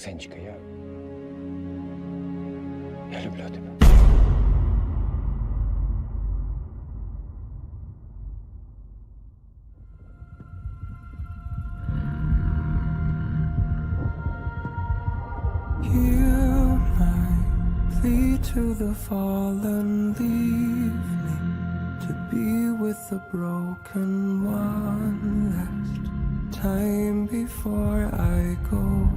Ксенечка, я люблю тебя. Hear my plea to the fallen, leave me to be with the broken one last time before I go.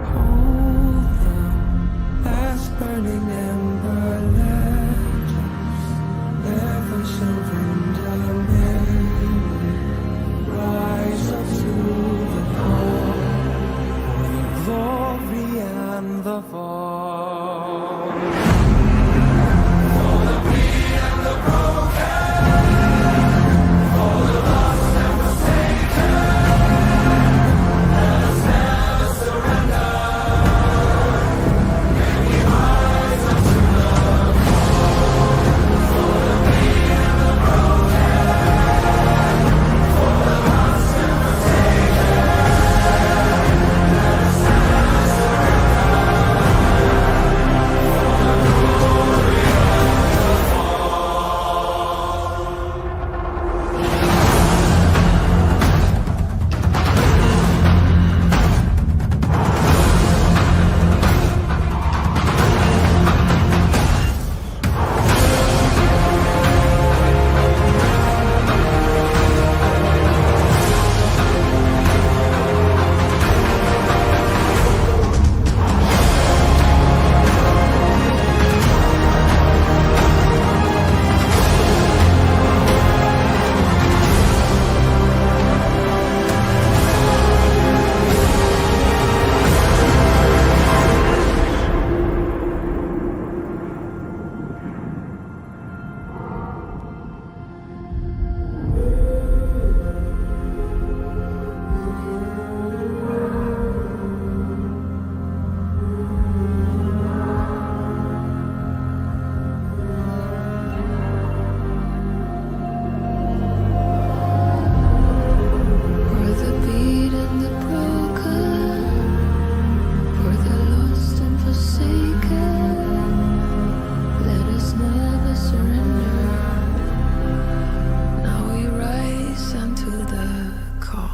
Hold the last burning ember, let us never surrender. May rise up to the call for the glory and the fall. For the weak and the broken, for the lost and forsaken, let us never surrender. May we rise up to the call for the weak and the broken, for the lost and forsaken, let us never surrender. For the glory and the fall. For the beat and the broken, for the lost and forsaken, let us never surrender. Now we rise unto the call.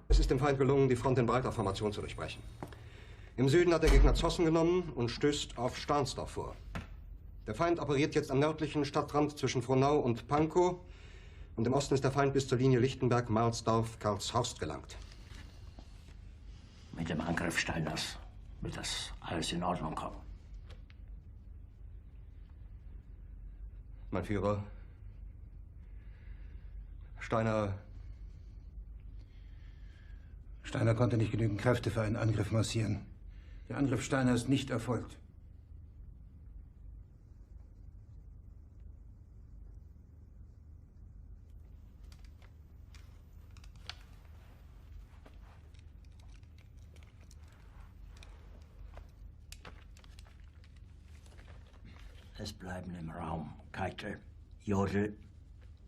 Es ist dem Feind gelungen, die Front in breiter Formation zu durchbrechen. Im Süden hat der Gegner Zossen genommen und stößt auf Stahnsdorf vor. Der Feind operiert jetzt am nördlichen Stadtrand zwischen Frohnau und Pankow und im Osten ist der Feind bis zur Linie Lichtenberg-Marsdorf-Karlshorst gelangt. Mit dem Angriff Steiners wird das alles in Ordnung kommen. Mein Führer, Steiner konnte nicht genügend Kräfte für einen Angriff massieren. Der Angriff Steiner ist nicht erfolgt. Es bleiben im Raum Keitel, Jodl,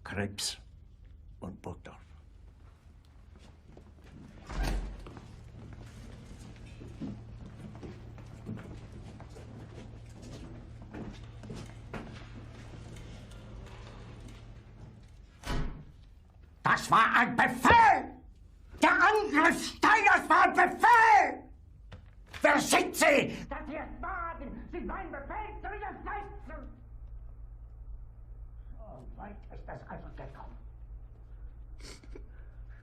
Krebs und Burgdorf. Das war ein Befehl! Der Angriff Steiners war ein Befehl! Wer schickt Sie? Dass Sie es wagen, sich meinen Befehl zu widersetzen! So weit ist es also gekommen.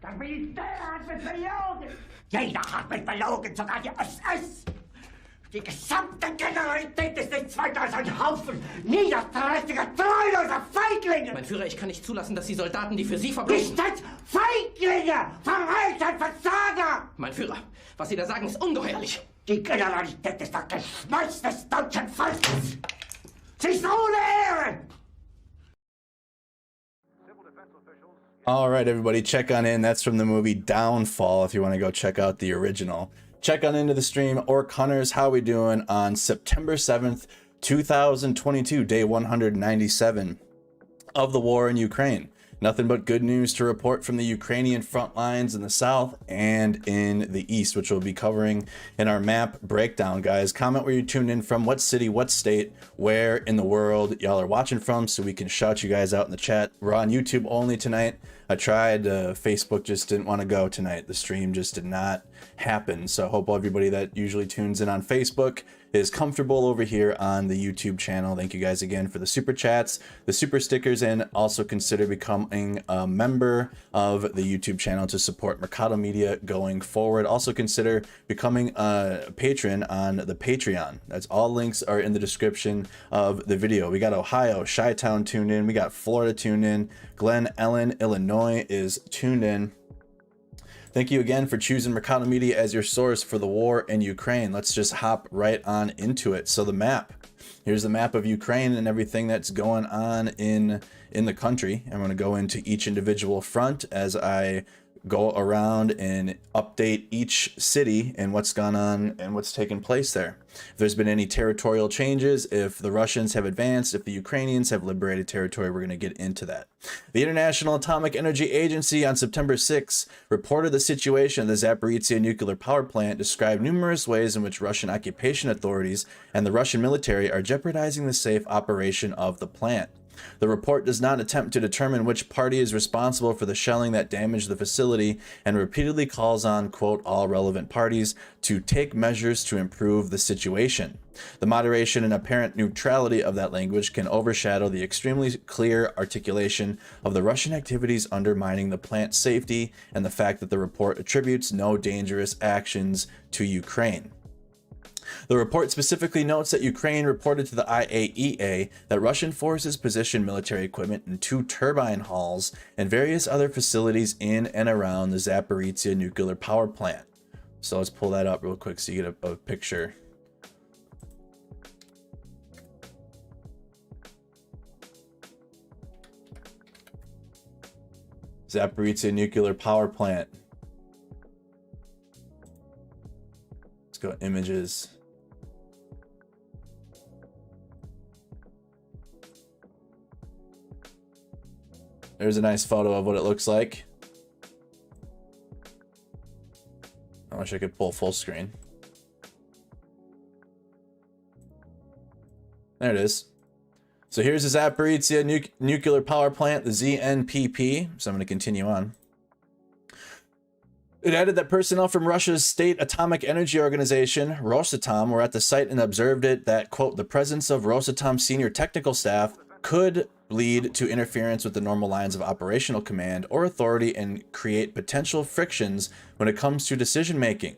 Das Militär hat mich belogen! Jeder hat mich belogen, sogar die SS! Die gesamte Generalität ist nichts weiter als ein Haufen niederträchtiger, treuloser Feiglinge! Mein Führer, ich kann nicht zulassen, dass die Soldaten, die für Sie verbringen... Nicht als Feiglinge! Verreiter, Versager! Mein Führer, was Sie da sagen, ist ungeheuerlich. Die Generalität ist das Geschmeiß des deutschen Volkes! Sie ist ohne Ehre! All right, everybody, check on in. That's from the movie Downfall, if you want to go check out the original. Check on into the stream. Orc Hunters, how we doing on September 7th, 2022, day 197 of the war in Ukraine. Nothing but good news to report from the Ukrainian front lines in the south and in the east, which we'll be covering in our map breakdown, guys. Comment where you tuned in from, what city, what state, where in the world y'all are watching from, so we can shout you guys out in the chat. We're on YouTube only tonight. I tried, Facebook just didn't want to go tonight. The stream just did not happen. So I hope everybody that usually tunes in on Facebook is comfortable over here on the YouTube channel. Thank you guys again for the super chats, the super stickers, and also consider becoming a member of the YouTube channel to support Mercado Media going forward. Also consider becoming a patron on the Patreon. That's all links are in the description of the video. We got Ohio, Chi-Town tuned in. We got Florida tuned in. Glen Ellen, Illinois is tuned in. Thank you again for choosing Mercado Media as your source for the war in Ukraine. Let's just hop right on into it. So the map, here's the map of Ukraine and everything that's going on in the country. I'm going to go into each individual front as I go around and update each city and what's gone on and what's taken place there. If there's been any territorial changes, if the Russians have advanced, if the Ukrainians have liberated territory, we're going to get into that. The International Atomic Energy Agency on September 6 reported the situation of the Zaporizhzhia nuclear power plant, described numerous ways in which Russian occupation authorities and the Russian military are jeopardizing the safe operation of the plant. The report does not attempt to determine which party is responsible for the shelling that damaged the facility and repeatedly calls on, quote, all relevant parties to take measures to improve the situation. The moderation and apparent neutrality of that language can overshadow the extremely clear articulation of the Russian activities undermining the plant's safety and the fact that the report attributes no dangerous actions to Ukraine. The report specifically notes that Ukraine reported to the IAEA that Russian forces positioned military equipment in 2 turbine halls and various other facilities in and around the Zaporizhzhia nuclear power plant. So let's pull that up real quick so you get a picture. Zaporizhzhia nuclear power plant. Let's go images. There's a nice photo of what it looks like. I wish I could pull full screen. There it is. So here's the Zaporizhzhia nuclear power plant, the ZNPP. So I'm going to continue on. It added that personnel from Russia's state atomic energy organization, Rosatom, were at the site and observed it that, quote, the presence of Rosatom senior technical staff could lead to interference with the normal lines of operational command or authority and create potential frictions when it comes to decision making.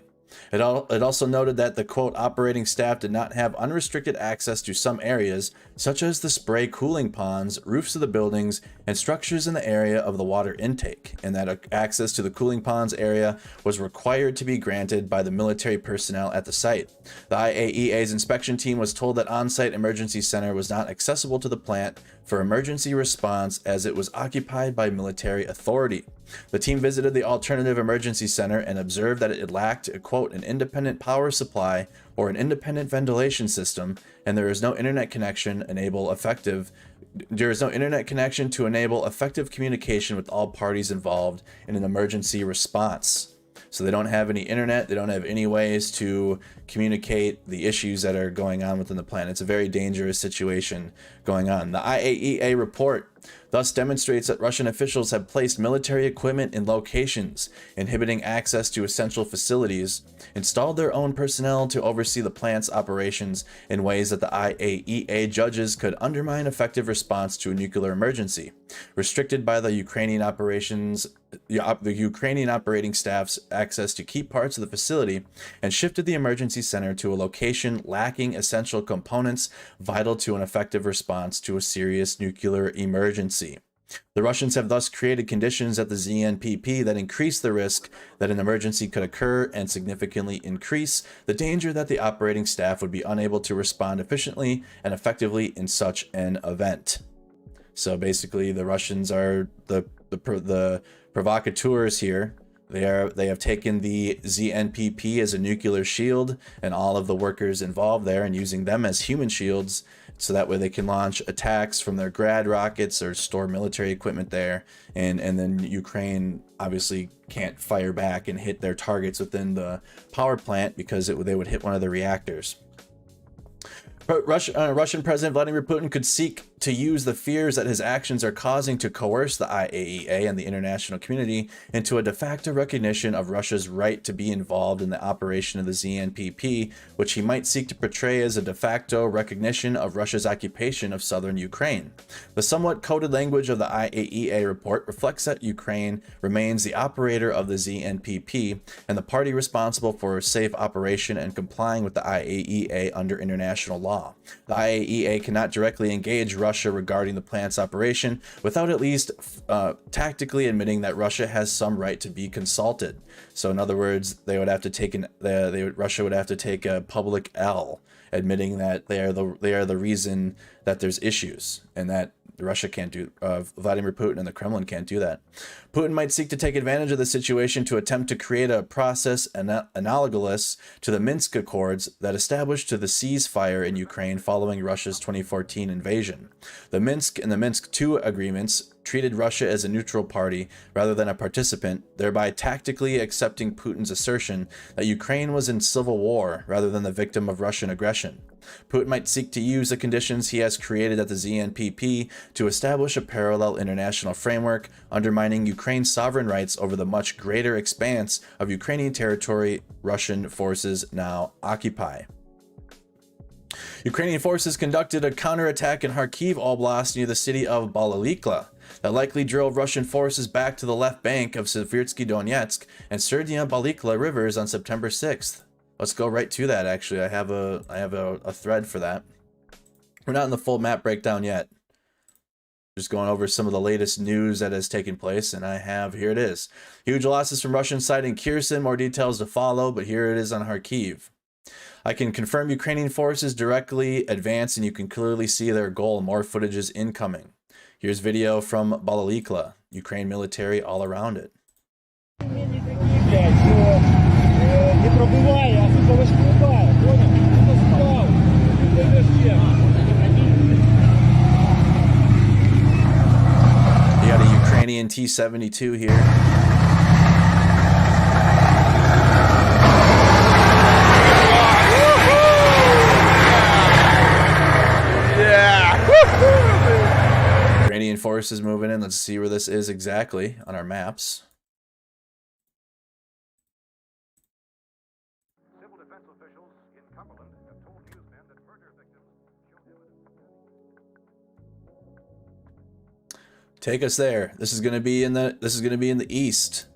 It also noted that the, quote, operating staff did not have unrestricted access to some areas, such as the spray cooling ponds, roofs of the buildings, and structures in the area of the water intake, and that access to the cooling ponds area was required to be granted by the military personnel at the site. The IAEA's inspection team was told that on-site emergency center was not accessible to the plant for emergency response as it was occupied by military authority. The team visited the alternative emergency center and observed that it lacked, quote, an independent power supply or an independent ventilation system, and there is no internet connection to enable effective communication with all parties involved in an emergency response. So they don't have any internet, they don't have any ways to communicate the issues that are going on within the plant. It's a very dangerous situation going on. The IAEA report thus demonstrates that Russian officials have placed military equipment in locations, inhibiting access to essential facilities, installed their own personnel to oversee the plant's operations in ways that the IAEA judges could undermine effective response to a nuclear emergency, restricted by the Ukrainian operating staff's access to key parts of the facility, and shifted the emergency center to a location lacking essential components vital to an effective response to a serious nuclear emergency. The Russians have thus created conditions at the ZNPP that increase the risk that an emergency could occur and significantly increase the danger that the operating staff would be unable to respond efficiently and effectively in such an event. So basically, the Russians are the provocateurs here. They have taken the ZNPP as a nuclear shield and all of the workers involved there, and using them as human shields, so that way they can launch attacks from their Grad rockets or store military equipment there, and then Ukraine obviously can't fire back and hit their targets within the power plant because they would hit one of the reactors. Russian President Vladimir Putin could seek to use the fears that his actions are causing to coerce the IAEA and the international community into a de facto recognition of Russia's right to be involved in the operation of the ZNPP, which he might seek to portray as a de facto recognition of Russia's occupation of southern Ukraine. The somewhat coded language of the IAEA report reflects that Ukraine remains the operator of the ZNPP and the party responsible for safe operation and complying with the IAEA under international law. The IAEA cannot directly engage Russia regarding the plant's operation without at least tactically admitting that Russia has some right to be consulted. So in other words, they would have to take Russia would have to take a public L, admitting that they are the reason that there's issues, and that Russia can't do, Vladimir Putin and the Kremlin can't do that. Putin might seek to take advantage of the situation to attempt to create a process analogous to the Minsk Accords that established to the ceasefire in Ukraine following Russia's 2014 invasion. The Minsk and the Minsk II agreements treated Russia as a neutral party rather than a participant, thereby tactically accepting Putin's assertion that Ukraine was in civil war rather than the victim of Russian aggression. Putin might seek to use the conditions he has created at the ZNPP to establish a parallel international framework, undermining Ukraine's sovereign rights over the much greater expanse of Ukrainian territory Russian forces now occupy. Ukrainian forces conducted a counterattack in Kharkiv Oblast near the city of Bakhmut that likely drove Russian forces back to the left bank of Zaporizhzhia Donetsk and Serdia Bakhmut rivers on September 6th. Let's go right to that. Actually, I have a thread for that. We're not in the full map breakdown yet. Just going over some of the latest news that has taken place, and here it is. Huge losses from Russian side in Kherson, more details to follow, but here it is on Kharkiv. I can confirm Ukrainian forces directly advanced, and you can clearly see their goal. More footage is incoming. Here's video from Bakhmut, Ukraine military all around it. Не пробивай, а сука вишкребай, понял? Хто склав? Ти йдеш ще. You got a Ukrainian T-72 here. Yeah! Ukrainian forces moving in. Let's see where this is exactly on our maps. Take us there. This is going to be in the east,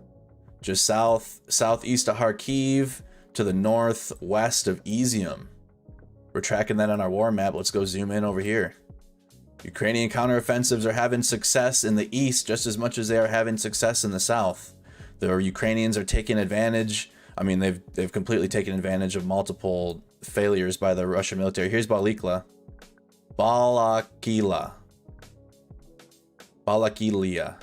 just southeast of Kharkiv to the northwest of Izium. We're tracking that on our war map. Let's go zoom in over here. Ukrainian counteroffensives are having success in the east just as much as they are having success in the south. The Ukrainians are taking advantage. I mean, they've completely taken advantage of multiple failures by the Russian military. Here's Bakhmut. Balaklia.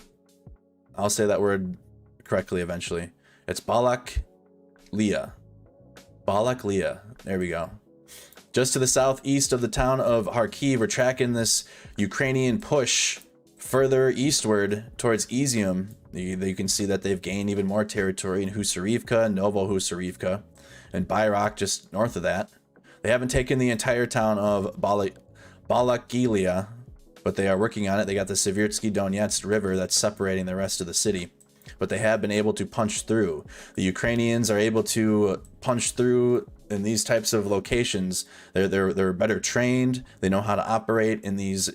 I'll say that word correctly eventually. It's Balaklia. Balaklia. There we go. Just to the southeast of the town of Kharkiv, we're tracking this Ukrainian push further eastward towards Izium. You can see that they've gained even more territory in Husarivka, Novo Husarivka, and Bayrak just north of that. They haven't taken the entire town of Balaklia, but they are working on it. They got the Seversky Donetsk River that's separating the rest of the city, but they have been able to punch through. The Ukrainians are able to punch through in these types of locations. They're better trained. They know how to operate in these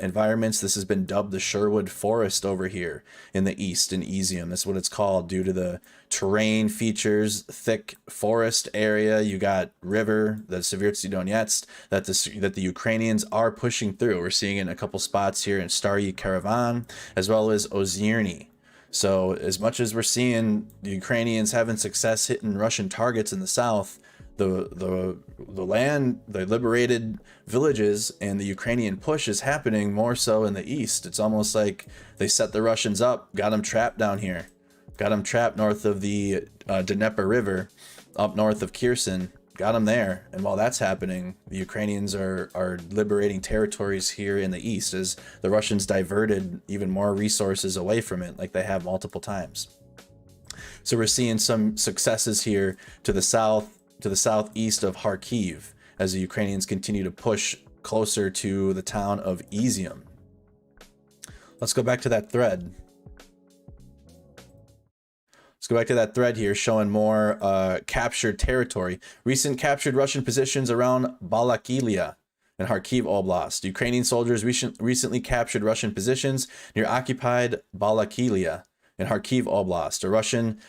environments. This has been dubbed the Sherwood Forest over here in the east, in Izium. That's what it's called due to the terrain features, thick forest area. You got river, the Seversky Donetsk, that the Ukrainians are pushing through. We're seeing it in a couple spots here in Stary Caravan, as well as Ozierny. So as much as we're seeing the Ukrainians having success hitting Russian targets in the south, the liberated villages and the Ukrainian push is happening more so in the east. It's almost like they set the Russians up, got them trapped down here, got them trapped north of the Dnieper River, up north of Kherson, got them there. And while that's happening, the Ukrainians are liberating territories here in the east as the Russians diverted even more resources away from it, like they have multiple times. So we're seeing some successes here to the southeast of Kharkiv as the Ukrainians continue to push closer to the town of Izium. Let's go back to that thread. Let's go back to that thread here showing more captured territory. Recent captured Russian positions around Balakilia and Kharkiv Oblast. Ukrainian soldiers recently captured Russian positions near occupied Balakilia in Kharkiv Oblast.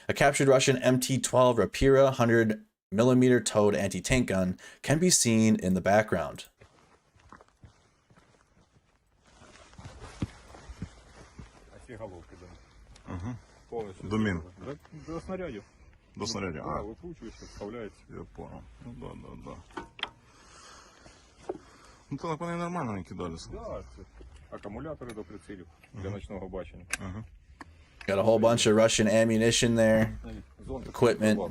A captured Russian MT-12 Rapira 100mm towed anti-tank gun can be seen in the background. До мин. До снарядів. До снарядів. А, викручуєшся, вставляється. Я понял. Ну да. Ну то напевно нормально не кидалися. Да, це акумулятори до прицілів для ночного бачення. Got a whole bunch of Russian ammunition there. Equipment.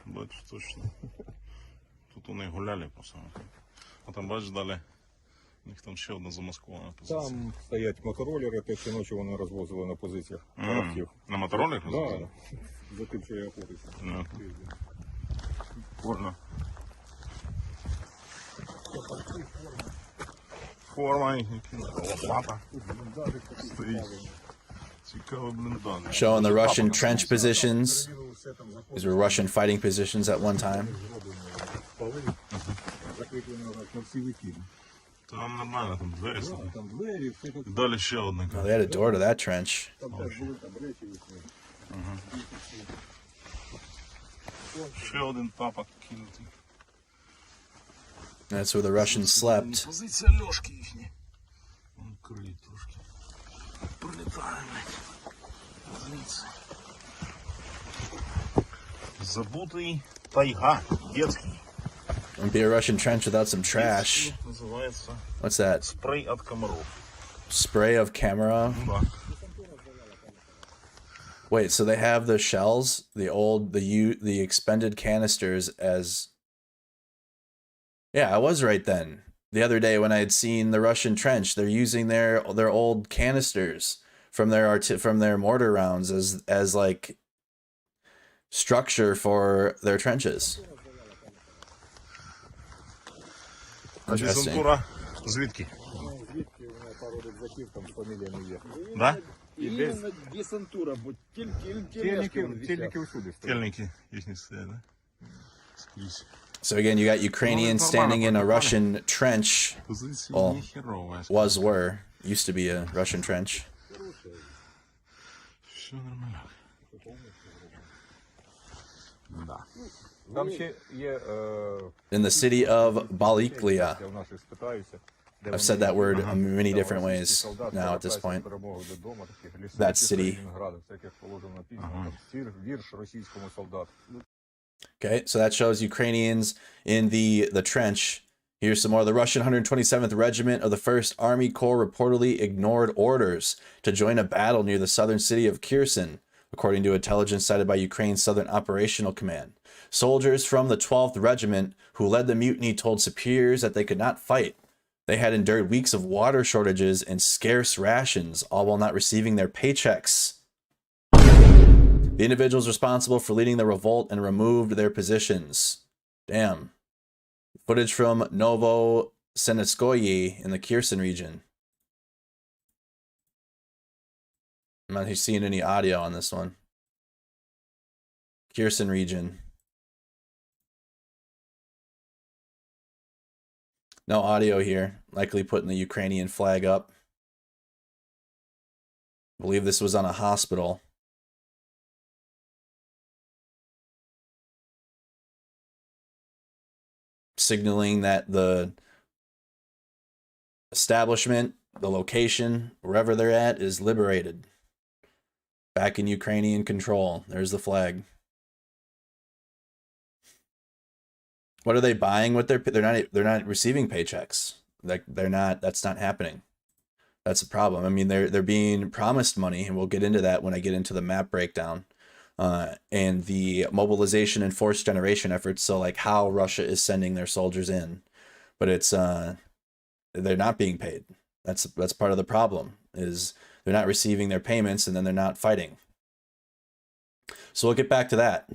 Бачиш, точно. Тут вони гуляли по самому. А там бачиш далі. У них там ще одна замаскована позиція. Там стоять моторолери, те, що ночі вони розвозили на позиціях. На моторолерах Так, розвозили? за тим, що я охотився. Форма. Форма, лопата. Стоїть. Цікаво, бліндаж. Showing the Russian trench positions. These were Russian fighting positions at one time. Закріплено на всі викиди. Там нормально, там двері. Там двері, все тут. Далі ще одна. Oh, they had a door to that trench. Там теж були там речі висні. Ще один тапок кинутий. That's where the Russians slept. Позиція Льошки їхні. Вон крилі трошки. Прилітає, блядь. Звідси. Забутий тайга. Детський. Wouldn't be a Russian trench without some trash. Називається What's that? спрей від комаров. Spray of camera? Да. Wait, so they have the shells, the expended canisters as... Yeah, I was right then. The other day when I had seen the Russian trench, they're using their old canisters from their mortar rounds as like structure for their trenches. А десантура звідки? Звідки у мене пару рюкзаків там з фаміліями є. Да? Іменно десантура, бо тільки всюди стоять. Тельники їхні стоять, да? Скрізь. So again, you got Ukrainians standing in a Russian trench. Позиції Well, ніхерова. used to be a Russian trench. Все нормально. Да. Там ще є... In the city of Baliklia. Я в наших спитаюся. I've said that word many different ways now at this point. That city. Okay, so that shows Ukrainians in the trench. Here's some more. The Russian 127th Regiment of the 1st Army Corps reportedly ignored orders to join a battle near the southern city of Kherson, according to intelligence cited by Ukraine's Southern Operational Command. Soldiers from the 12th Regiment who led the mutiny told superiors that they could not fight. They had endured weeks of water shortages and scarce rations, all while not receiving their paychecks. The individuals responsible for leading the revolt and removed their positions. Damn. Footage from Senetskoye in the Kherson region. I'm not seeing any audio on this one. Kherson region. No audio here. Likely putting the Ukrainian flag up. I believe this was on a hospital. Signaling that the establishment, the location, wherever they're at, is liberated. Back in Ukrainian control. There's the flag. What are they buying with their? They're not receiving paychecks. Like that's not happening. That's a problem. I mean, they're being promised money, and we'll get into that when I get into the map breakdown. And the mobilization and force generation efforts. So like how Russia is sending their soldiers in, but it's they're not being paid. That's part of the problem, is they're not receiving their payments, and then they're not fighting. So we'll get back to that.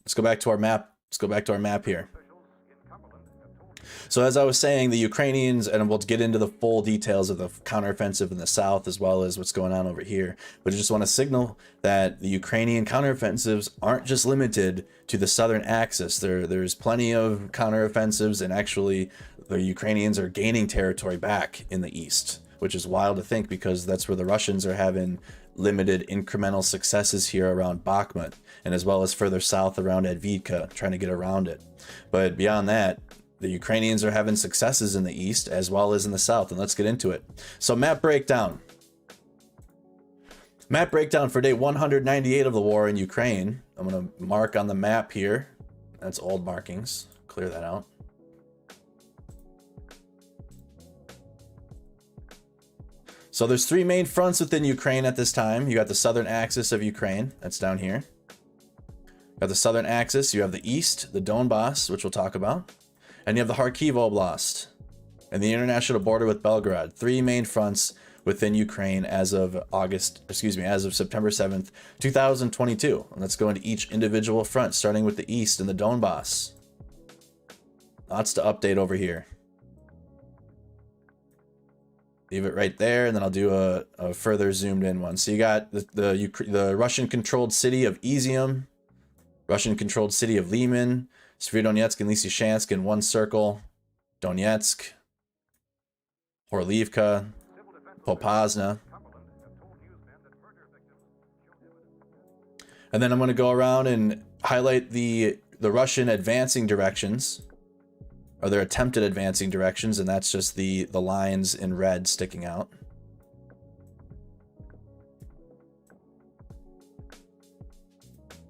Let's go back to our map. Let's go back to our map here. So as I was saying, the Ukrainians, and we'll get into the full details of the counteroffensive in the south as well as what's going on over here, but I just want to signal that the Ukrainian counteroffensives aren't just limited to the southern axis. There's plenty of counteroffensives, and actually the Ukrainians are gaining territory back in the east, which is wild to think because that's where the Russians are having limited incremental successes here around Bakhmut, and as well as further south around Advidka, trying to get around it. But beyond that, the Ukrainians are having successes in the east as well as in the south, and let's get into it. So map breakdown. Map breakdown for day 198 of the war in Ukraine. I'm going to mark on the map here. That's old markings. Clear that out. So there's three main fronts within Ukraine at this time. You got the southern axis of Ukraine. That's down here. You got the southern axis. You have the east, the Donbass, which we'll talk about. And you have the Kharkiv oblast and the international border with Belgrade. Three main fronts within Ukraine as of September 7th, 2022. And let's go into each individual front, starting with the east and the Donbass. Lots to update over here. Leave it right there, and then I'll do a further zoomed in one. So you got the Russian-controlled city of Izium, Russian-controlled city of Lyman, Sverdlovsk and Lysychansk in one circle, Donetsk, Horlivka, Popasna. And then I'm going to go around and highlight the Russian advancing directions, or their attempted advancing directions, and that's just the lines in red sticking out.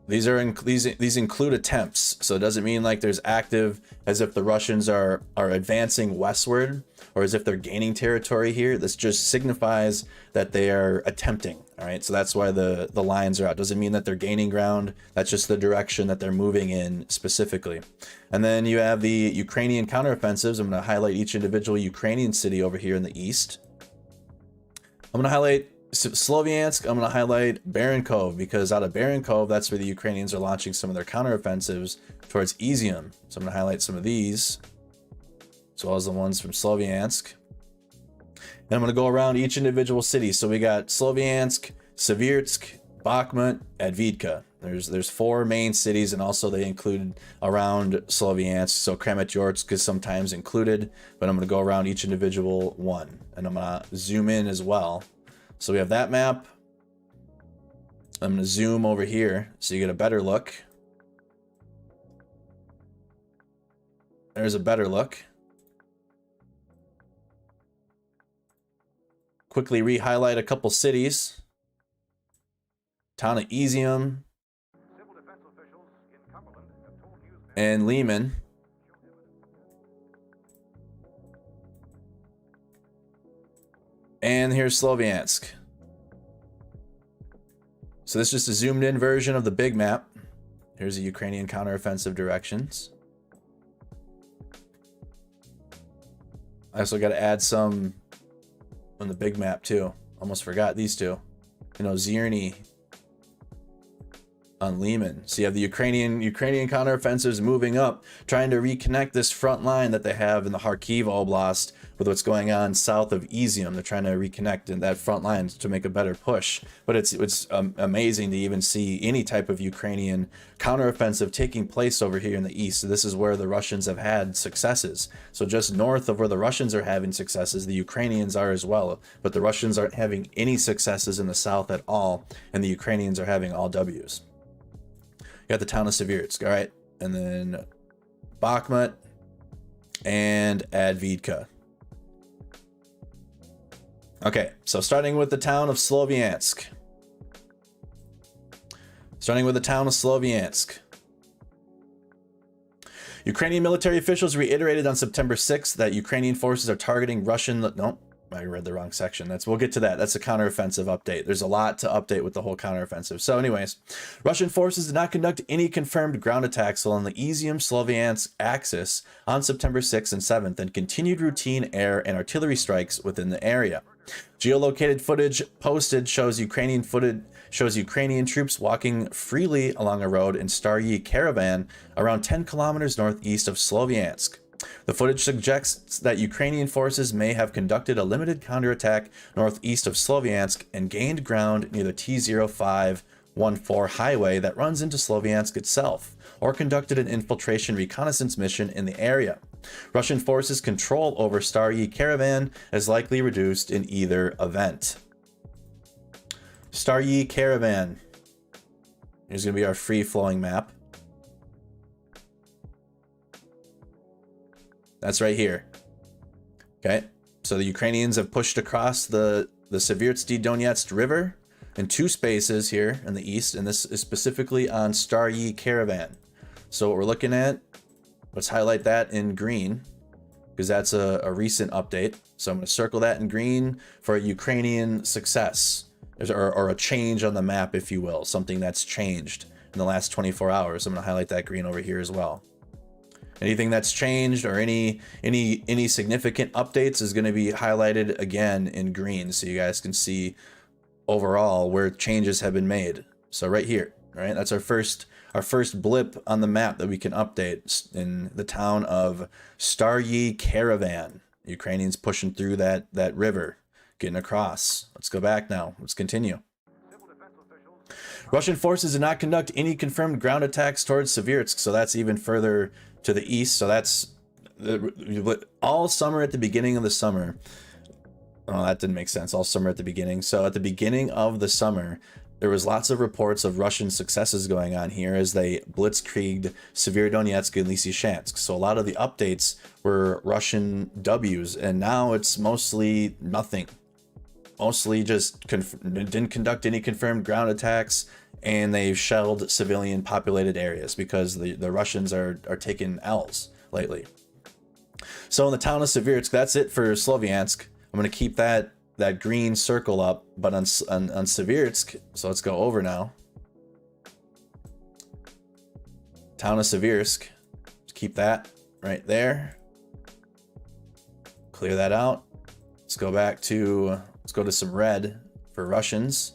These include attempts, so it doesn't mean like there's active, as if the Russians are advancing westward or as if they're gaining territory here. This just signifies that they are attempting. All right, so that's why the lines are out. Doesn't mean that they're gaining ground. That's just the direction that they're moving in specifically. And then you have the Ukrainian counteroffensives. I'm going to highlight each individual Ukrainian city over here in the east. I'm going to highlight Sloviansk. I'm going to highlight Barenkov, because out of Barenkov, that's where the Ukrainians are launching some of their counteroffensives towards Izium. So I'm going to highlight some of these, as well as the ones from Sloviansk. And I'm going to go around each individual city. So we got Sloviansk, Seversk, Bakhmut, Advidka. There's four main cities, and also they included around Sloviansk. So Kramatorsk is sometimes included, but I'm going to go around each individual one, and I'm going to zoom in as well. So we have that map. I'm going to zoom over here so you get a better look. There's a better look. Quickly re-highlight a couple cities. Town of Izium and Lyman. And here's Sloviansk. So this is just a zoomed in version of the big map. Here's the Ukrainian counteroffensive directions. I also got to add some on the big map too. Almost forgot these two. You know, Zierny on Lyman. So you have the Ukrainian counteroffensives moving up, trying to reconnect this front line that they have in the Kharkiv oblast with what's going on south of Izium. They're trying to reconnect in that front line to make a better push. But it's amazing to even see any type of Ukrainian counteroffensive taking place over here in the east. So this is where the Russians have had successes. So just north of where the Russians are having successes, the Ukrainians are as well. But the Russians aren't having any successes in the south at all, and the Ukrainians are having all W's. You got the town of Severitsk, all right? And then Bakhmut and Advidka. Okay, so starting with the town of Sloviansk. Ukrainian military officials reiterated on September 6th that Ukrainian forces are targeting Russian... No, I read the wrong section. We'll get to that. That's a counteroffensive update. There's a lot to update with the whole counteroffensive. So anyways, Russian forces did not conduct any confirmed ground attacks along the Izium-Sloviansk axis on September 6th and 7th and continued routine air and artillery strikes within the area. Geolocated footage posted shows Ukrainian troops walking freely along a road in Staryi Caravan around 10 kilometers northeast of Sloviansk. The footage suggests that Ukrainian forces may have conducted a limited counterattack northeast of Sloviansk and gained ground near the T-0514 highway that runs into Sloviansk itself, or conducted an infiltration reconnaissance mission in the area. Russian forces' control over Staryi Caravan is likely reduced in either event. Staryi Caravan. Here's going to be our free-flowing map. That's right here. Okay, so the Ukrainians have pushed across the Seversky Donetsk River in two spaces here in the east, and this is specifically on Staryi Caravan. So what we're looking at, let's highlight that in green, because that's a recent update. So I'm going to circle that in green for a Ukrainian success, or a change on the map, if you will, something that's changed in the last 24 hours. I'm going to highlight that green over here as well. Anything that's changed or any significant updates is going to be highlighted again in green, so you guys can see overall where changes have been made. So right here, right? That's our first blip on the map that we can update in the town of Staryi Caravan. Ukrainians pushing through that river, getting across. Let's go back now. Let's continue. Russian forces did not conduct any confirmed ground attacks towards Severitsk, so that's even further to the east. So that's all summer at the beginning of the summer. Oh, that didn't make sense. All summer at the beginning. So at the beginning of the summer, there was lots of reports of Russian successes going on here as they blitzkrieged Severodonetsk and Lysychansk. So a lot of the updates were Russian W's, and now it's mostly nothing. Mostly just didn't conduct any confirmed ground attacks, and they've shelled civilian populated areas because the Russians are taking L's lately. So in the town of Severitsk, that's it for Sloviansk. I'm going to keep that green circle up, but on Severitsk, so let's go over now. Town of Severitsk, let's keep that right there. Clear that out. Let's go to some red for Russians.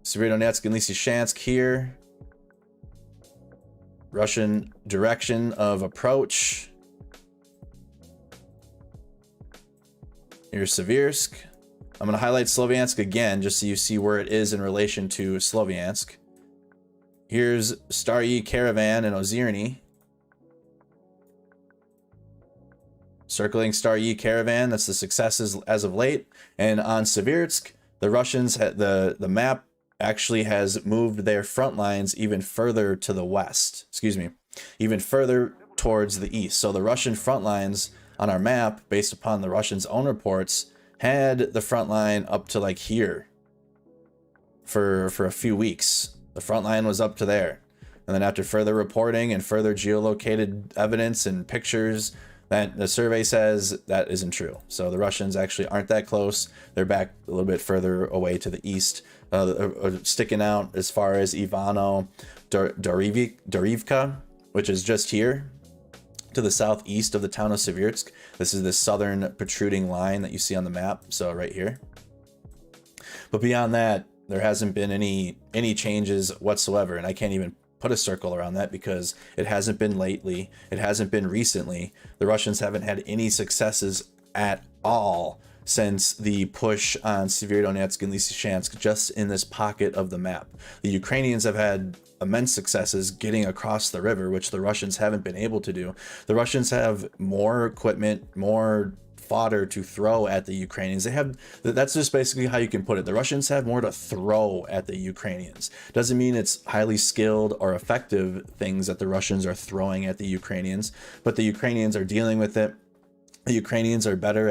Severodonetsk and Lysychansk here. Russian direction of approach. Here's Severitsk. I'm going to highlight Sloviansk again just so you see where it is in relation to Sloviansk. Here's Staryi Caravan and Ozerny. Circling Staryi Caravan, that's the successes as of late. And on Severitsk, the Russians, the map actually has moved their front lines even further to the west. Excuse me, even further towards the east. So the Russian front lines on our map, based upon the Russians' own reports, had the front line up to like here for a few weeks. The front line was up to there. And then after further reporting and further geolocated evidence and pictures, that the survey says that isn't true. So the Russians actually aren't that close. They're back a little bit further away to the east, sticking out as far as Ivano Dorivka, which is just here to the southeast of the town of Severitsk. This is the southern protruding line that you see on the map. So right here. But beyond that, there hasn't been any changes whatsoever, and I can't even put a circle around that because it hasn't been lately, it hasn't been recently. The Russians haven't had any successes at all since the push on Severodonetsk and Lysychansk, just in this pocket of the map. The Ukrainians have had immense successes getting across the river, which the Russians haven't been able to do. The Russians have more equipment, more fodder to throw at the Ukrainians. That's just basically how you can put it. The Russians have more to throw at the Ukrainians. Doesn't mean it's highly skilled or effective things that the Russians are throwing at the Ukrainians, but the Ukrainians are dealing with it. The Ukrainians are better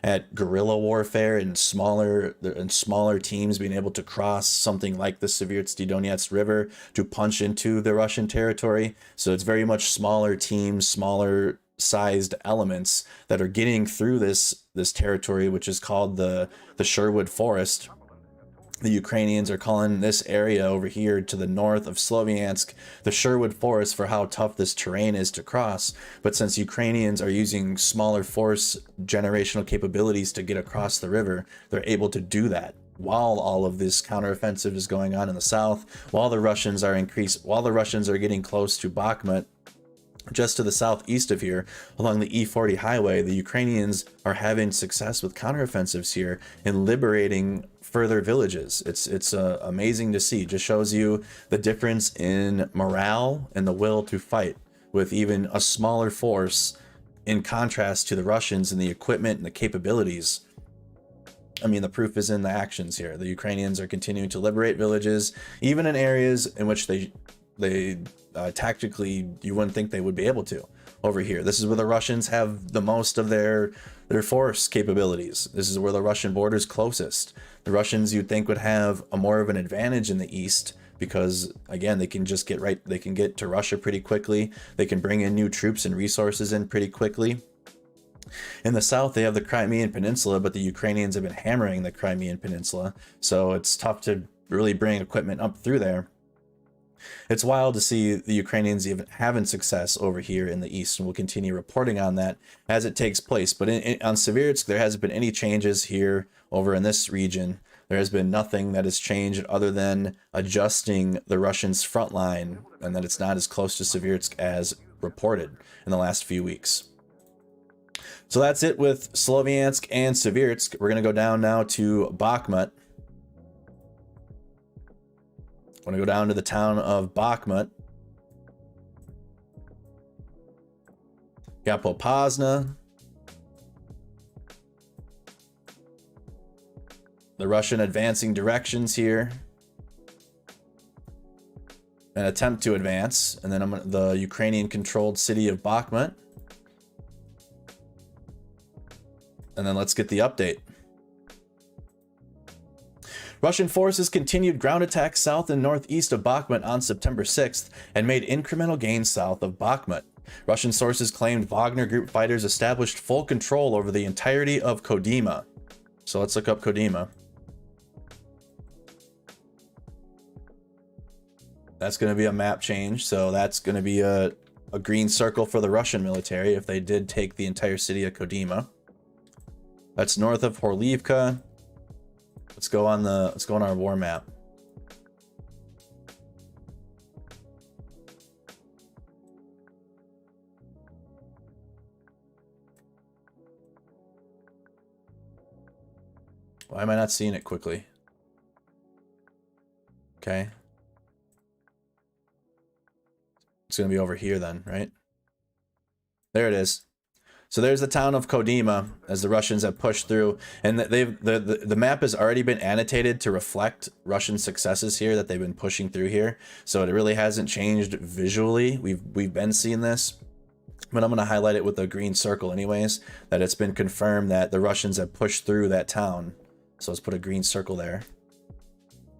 at guerrilla warfare and smaller teams being able to cross something like the Severodonetsk River to punch into the Russian territory. So it's very much smaller teams, smaller sized elements that are getting through this territory, which is called the Sherwood Forest. The Ukrainians are calling this area over here to the north of Sloviansk the Sherwood Forest for how tough this terrain is to cross. But since Ukrainians are using smaller force generational capabilities to get across the river, they're able to do that while all of this counteroffensive is going on in the south, while the Russians are getting close to Bakhmut. Just to the southeast of here, along the E40 highway, the Ukrainians are having success with counteroffensives here in liberating further villages. It's amazing to see. Just shows you the difference in morale and the will to fight with even a smaller force, in contrast to the Russians and the equipment and the capabilities. I mean, the proof is in the actions here. The Ukrainians are continuing to liberate villages, even in areas in which they tactically you wouldn't think they would be able to. Over here, this is where the Russians have the most of their force capabilities. This is where the Russian border is closest. The Russians, you'd think, would have a more of an advantage in the east because, again, they can just they can get to Russia pretty quickly. They can bring in new troops and resources in pretty quickly. In the south, they have the Crimean Peninsula, but the Ukrainians have been hammering the Crimean Peninsula, so it's tough to really bring equipment up through there. It's wild to see the Ukrainians even having success over here in the east, and we'll continue reporting on that as it takes place. But on Severodonetsk, there hasn't been any changes here over in this region. There has been nothing that has changed other than adjusting the Russians' front line, and that it's not as close to Severodonetsk as reported in the last few weeks. So that's it with Sloviansk and Severodonetsk. We're going to go down now to Bakhmut. I want to go down to the town of Bakhmut. Got Popasna. The Russian advancing directions here. An attempt to advance. And then the Ukrainian controlled city of Bakhmut. And then let's get the update. Russian forces continued ground attacks south and northeast of Bakhmut on September 6th and made incremental gains south of Bakhmut. Russian sources claimed Wagner Group fighters established full control over the entirety of Kodyma. So let's look up Kodyma. That's going to be a map change, so that's going to be a green circle for the Russian military if they did take the entire city of Kodyma. That's north of Horlivka. Let's go on our war map. Why am I not seeing it quickly? Okay. It's going to be over here then, right? There it is. So there's the town of Kodyma as the Russians have pushed through, and the map has already been annotated to reflect Russian successes here that they've been pushing through here. So it really hasn't changed visually. We've been seeing this, but I'm going to highlight it with a green circle anyways, that it's been confirmed that the Russians have pushed through that town. So let's put a green circle there.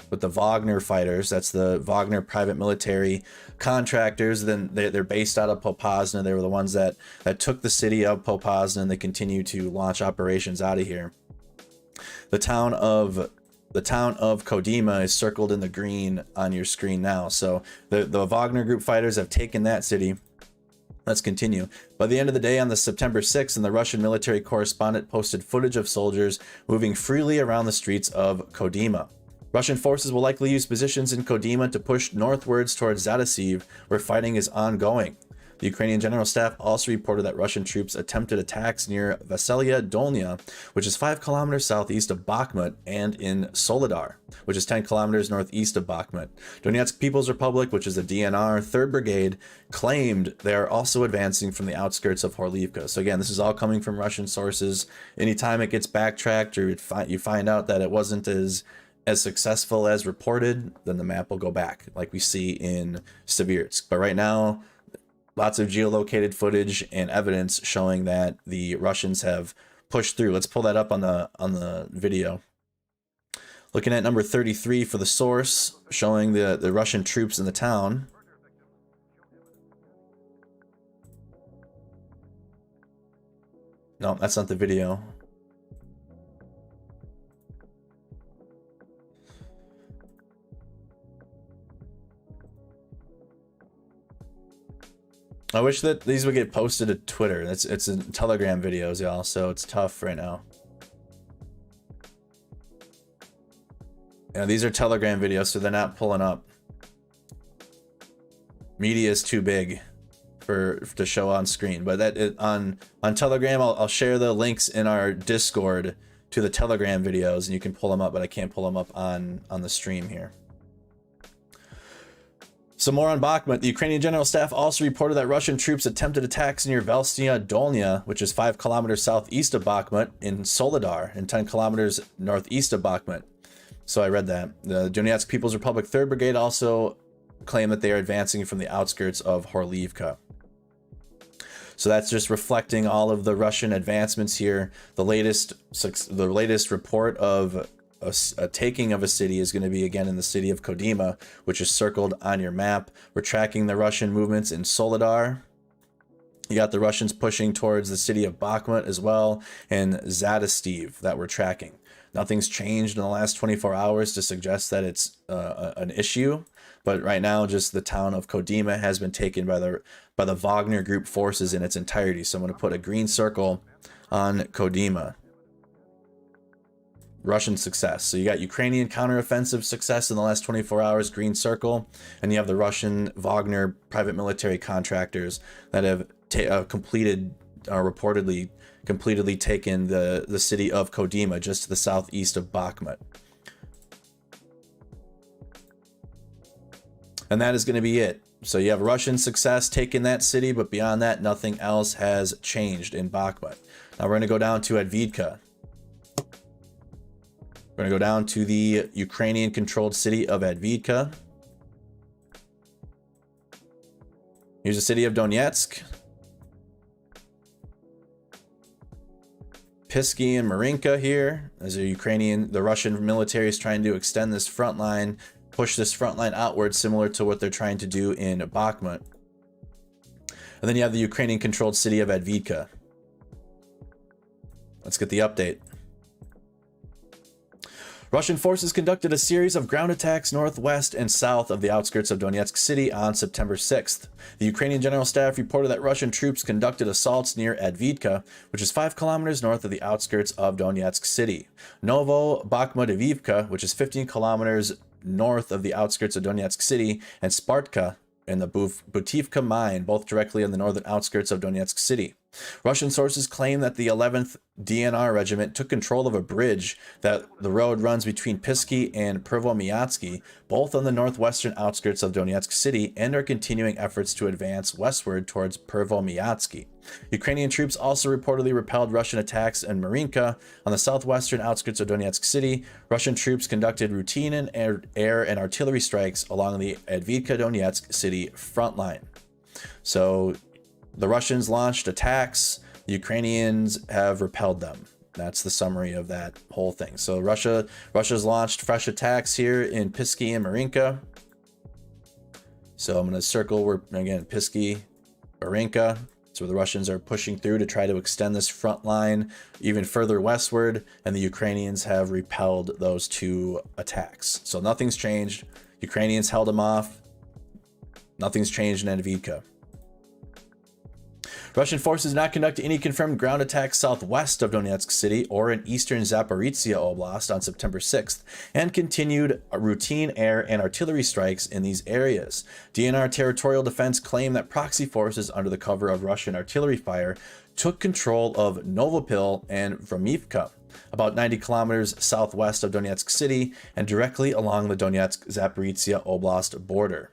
With the Wagner fighters, that's the Wagner private military contractors. Then they're based out of Popasna. They were the ones that took the city of Popasna, and they continue to launch operations out of here. The town of Kodyma is circled in the green on your screen now. So the Wagner Group fighters have taken that city. Let's continue. By the end of the day on the September 6th, and the Russian military correspondent posted footage of soldiers moving freely around the streets of Kodyma. Russian forces will likely use positions in Kodyma to push northwards towards Zaporizhzhia, where fighting is ongoing. The Ukrainian General Staff also reported that Russian troops attempted attacks near Veselaya Dolnya, which is 5 kilometers southeast of Bakhmut, and in Soledar, which is 10 kilometers northeast of Bakhmut. Donetsk People's Republic, which is a DNR 3rd Brigade, claimed they are also advancing from the outskirts of Horlivka. So again, this is all coming from Russian sources. Anytime it gets backtracked or you find out that it wasn't as successful as reported, then the map will go back, like we see in Siversk. But right now, lots of geolocated footage and evidence showing that the Russians have pushed through. Let's pull that up on the video. Looking at number 33 for the source, showing the Russian troops in the town. No, that's not the video. I wish that these would get posted to Twitter. It's in Telegram videos, y'all, so it's tough right now. Yeah, these are Telegram videos, so they're not pulling up. Media is too big to show on screen, but on Telegram, I'll share the links in our Discord to the Telegram videos, and you can pull them up, but I can't pull them up on the stream here. Some more on Bakhmut. The Ukrainian General Staff also reported that Russian troops attempted attacks near Veselaya Dolnya, which is 5 kilometers southeast of Bakhmut, in Soledar, and 10 kilometers northeast of Bakhmut. So I read that. The Donetsk People's Republic 3rd Brigade also claimed that they are advancing from the outskirts of Horlivka. So that's just reflecting all of the Russian advancements here. The latest report of a taking of a city is going to be again in the city of Kodyma, which is circled on your map. We're tracking the Russian movements in Soledar. You got the Russians pushing towards the city of Bakhmut as well, and Zaporizhzhia that we're tracking. Nothing's changed in the last 24 hours to suggest that it's an issue, but right now just the town of Kodyma has been taken by the Wagner Group forces in its entirety. So I'm going to put a green circle on Kodyma. Russian success. So you got Ukrainian counteroffensive success in the last 24 hours, green circle, and you have the Russian Wagner private military contractors that have reportedly completely taken the city of Kodyma, just to the southeast of Bakhmut. And that is going to be it. So you have Russian success taking that city, but beyond that, nothing else has changed in Bakhmut. Now we're going to go down to Avdiivka. We're going to go down to the Ukrainian-controlled city of Avdiivka. Here's the city of Donetsk. Pisky and Marinka here. As the Russian military is trying to extend this front line, push this front line outward, similar to what they're trying to do in Bakhmut. And then you have the Ukrainian-controlled city of Avdiivka. Let's get the update. Russian forces conducted a series of ground attacks northwest and south of the outskirts of Donetsk city on September 6th. The Ukrainian General Staff reported that Russian troops conducted assaults near Avdiivka, which is 5 kilometers north of the outskirts of Donetsk city. Novo Bakhmutovivka, which is 15 kilometers north of the outskirts of Donetsk city, and Spartka and the Butivka mine, both directly on the northern outskirts of Donetsk city. Russian sources claim that the 11th DNR Regiment took control of a bridge that the road runs between Pisky and Pervomiatsky, both on the northwestern outskirts of Donetsk city, and are continuing efforts to advance westward towards Pervomiatsky. Ukrainian troops also reportedly repelled Russian attacks in Marinka on the southwestern outskirts of Donetsk city. Russian troops conducted routine and air and artillery strikes along the Avdiivka-Donetsk city front line. So the Russians launched attacks. The Ukrainians have repelled them. That's the summary of that whole thing. So Russia's launched fresh attacks here in Pisky and Marinka. So I'm going to circle where, again, Pisky, Marinka. That's where the Russians are pushing through to try to extend this front line even further westward, and the Ukrainians have repelled those two attacks. So nothing's changed. Ukrainians held them off. Nothing's changed in Avdiivka. Russian forces did not conduct any confirmed ground attacks southwest of Donetsk city or in eastern Zaporizhzhia Oblast on September 6th, and continued routine air and artillery strikes in these areas. DNR Territorial Defense claimed that proxy forces under the cover of Russian artillery fire took control of Novopil and Vromivka, about 90 kilometers southwest of Donetsk city and directly along the Donetsk-Zaporizhzhia Oblast border.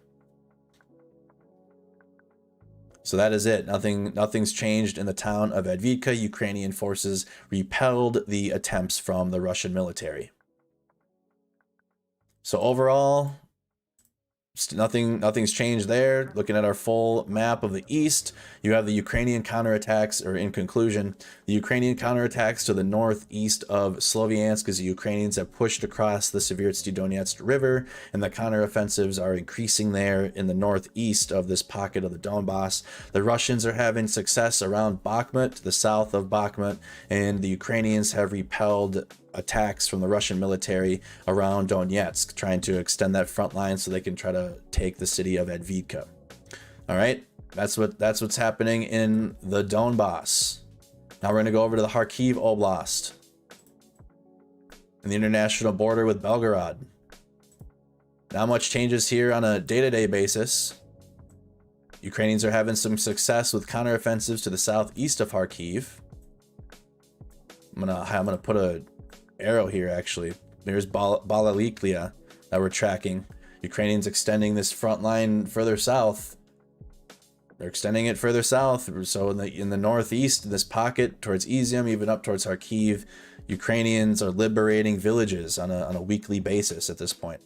So that is it. Nothing's changed in the town of Avdiivka. Ukrainian forces repelled the attempts from the Russian military. So overall, nothing's changed there. Looking at our full map of the east, you have the Ukrainian counterattacks, or in conclusion, the Ukrainian counterattacks to the northeast of Sloviansk as the Ukrainians have pushed across the Seversky Donetsk River, and the counteroffensives are increasing there in the northeast of this pocket of the Donbass. The Russians are having success around Bakhmut, to the south of Bakhmut, and the Ukrainians have repelled attacks from the Russian military around Donetsk, trying to extend that front line so they can try to take the city of Avdiivka. All right, that's what's happening in the Donbass. Now we're going to go over to the Kharkiv Oblast and the international border with Belgorod. Not much changes here on a day-to-day basis. Ukrainians are having some success with counteroffensives to the southeast of Kharkiv. I'm gonna put a arrow here. Actually, there's Balaliklia that we're tracking. Ukrainians extending this front line further south. They're extending it further south. So in the northeast, this pocket towards Izium, even up towards Kharkiv, Ukrainians are liberating villages on a weekly basis at this point.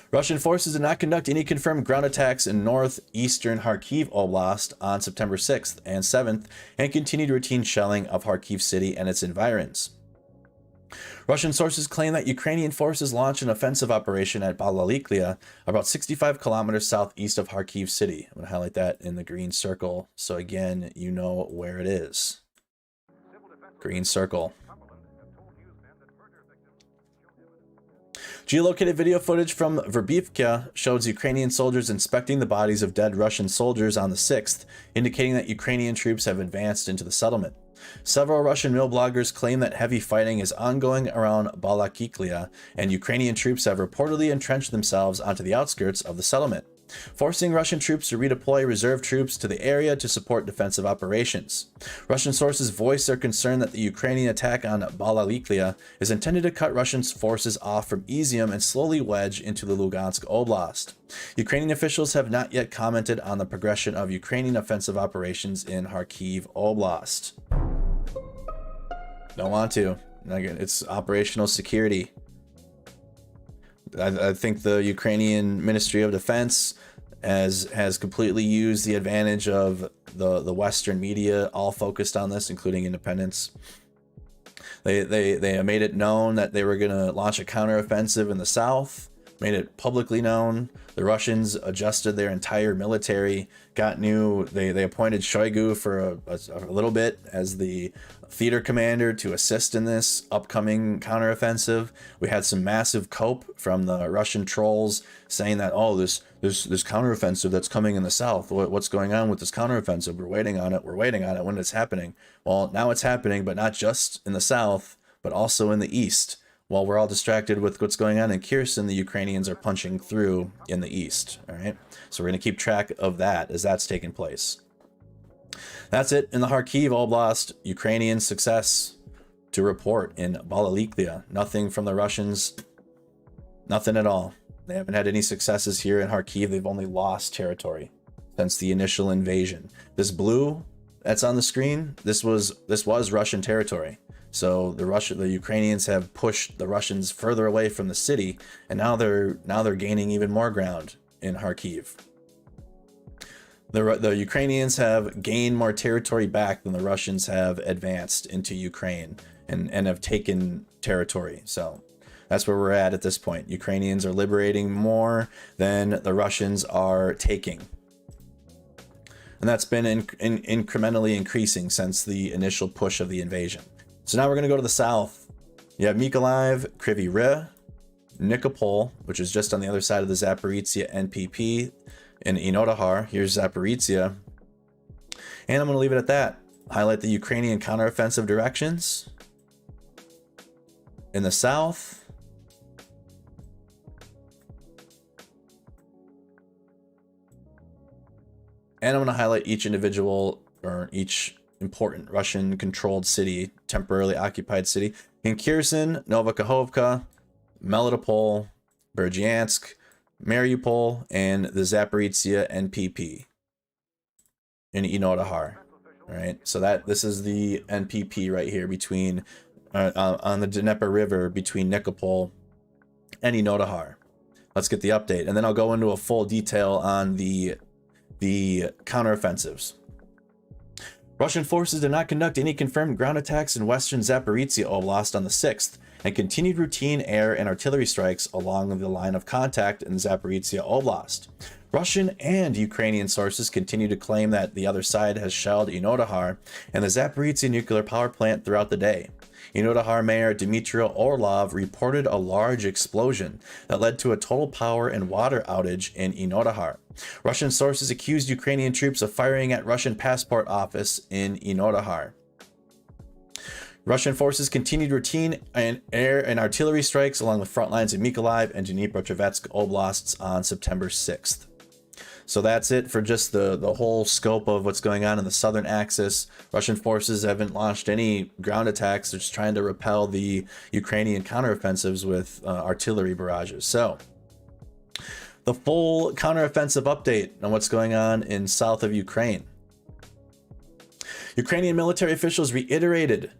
Russian forces did not conduct any confirmed ground attacks in northeastern Kharkiv Oblast on September 6th and 7th, and continued routine shelling of Kharkiv city and its environs. Russian sources claim that Ukrainian forces launched an offensive operation at Balaliklia, about 65 kilometers southeast of Kharkiv city. I'm going to highlight that in the green circle, so again, you know where it is. Green circle. Geolocated video footage from Verbivka shows Ukrainian soldiers inspecting the bodies of dead Russian soldiers on the 6th, indicating that Ukrainian troops have advanced into the settlement. Several Russian mill bloggers claim that heavy fighting is ongoing around Balakiklia, and Ukrainian troops have reportedly entrenched themselves onto the outskirts of the settlement, forcing Russian troops to redeploy reserve troops to the area to support defensive operations. Russian sources voice their concern that the Ukrainian attack on Balaliklia is intended to cut Russian forces off from Izium and slowly wedge into the Lugansk Oblast. Ukrainian officials have not yet commented on the progression of Ukrainian offensive operations in Kharkiv Oblast. Don't want to. It's operational security. I think the Ukrainian Ministry of Defense has completely used the advantage of the Western media, all focused on this, including independents. They made it known that they were going to launch a counteroffensive in the south, made it publicly known. The Russians adjusted their entire military, they appointed Shoigu for a little bit as the theater commander to assist in this upcoming counteroffensive. We had some massive cope from the Russian trolls saying that, oh, this counteroffensive that's coming in the south, what's going on with this counteroffensive? We're waiting on it when it's happening. Well, now it's happening, but not just in the south, but also in the east. While we're all distracted with what's going on in Kherson, the Ukrainians are punching through in the east. All right, so we're going to keep track of that as that's taking place. That's it in the Kharkiv Oblast. Ukrainian success to report in Balaliklia. Nothing from the Russians. Nothing at all. They haven't had any successes here in Kharkiv. They've only lost territory since the initial invasion. This blue that's on the screen, this was Russian territory. So the Ukrainians have pushed the Russians further away from the city, and now they're gaining even more ground in Kharkiv. The Ukrainians have gained more territory back than the Russians have advanced into Ukraine and have taken territory. So that's where we're at this point. Ukrainians are liberating more than the Russians are taking. And that's been incrementally increasing since the initial push of the invasion. So now we're going to go to the south. You have Mykolaiv, Kryvyi Rih, Nikopol, which is just on the other side of the Zaporizhzhia NPP, in Inodahar. Here's Zaporizhzhia. And I'm going to leave it at that. Highlight the Ukrainian counteroffensive directions in the south. And I'm going to highlight each individual or each important Russian controlled city, temporarily occupied city in Kherson, Novokhovka, Melitopol, Berdyansk, Mariupol, and the Zaporizhzhia NPP in Inodahar. All right, so this is the NPP right here between on the Dnieper River between Nikopol and Inodahar. Let's get the update, and then I'll go into a full detail on the counteroffensives. Russian forces did not conduct any confirmed ground attacks in western Zaporizhzhia Oblast on the 6th, and continued routine air and artillery strikes along the line of contact in Zaporizhzhia Oblast. Russian and Ukrainian sources continue to claim that the other side has shelled Inodahar and the Zaporizhzhia nuclear power plant throughout the day. Inodahar Mayor Dmitry Orlov reported a large explosion that led to a total power and water outage in Inodahar. Russian sources accused Ukrainian troops of firing at Russian passport office in Inodahar. Russian forces continued routine and air and artillery strikes along the front lines of Mykolaiv and Dnipropetrovsk oblasts on September 6th. So that's it for just the whole scope of what's going on in the southern axis. Russian forces haven't launched any ground attacks. They're just trying to repel the Ukrainian counteroffensives with artillery barrages. So the full counteroffensive update on what's going on in south of Ukraine. Ukrainian military officials reiterated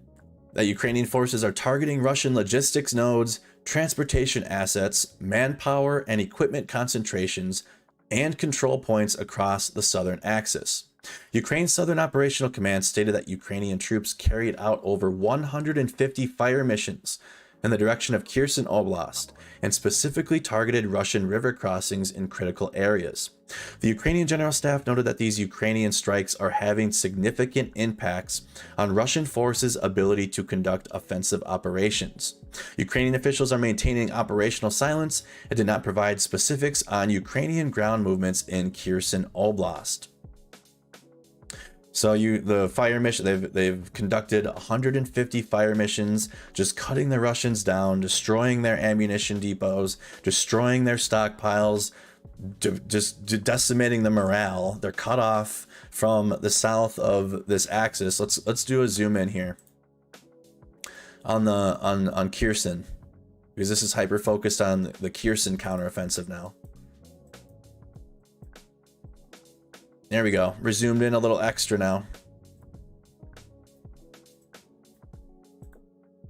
that Ukrainian forces are targeting Russian logistics nodes, transportation assets, manpower, and equipment concentrations and control points across the southern axis. Ukraine's Southern Operational Command stated that Ukrainian troops carried out over 150 fire missions in the direction of Kherson Oblast and specifically targeted Russian river crossings in critical areas. The Ukrainian General Staff noted that these Ukrainian strikes are having significant impacts on Russian forces' ability to conduct offensive operations. Ukrainian officials are maintaining operational silence and did not provide specifics on Ukrainian ground movements in Kherson Oblast. So the fire mission, they've conducted 150 fire missions, just cutting the Russians down, destroying their ammunition depots, destroying their stockpiles, just decimating the morale. They're cut off from the south of this axis. Let's do a zoom in here on Kherson, because this is hyper focused on the Kherson counteroffensive now. There we go. We're zoomed in a little extra now.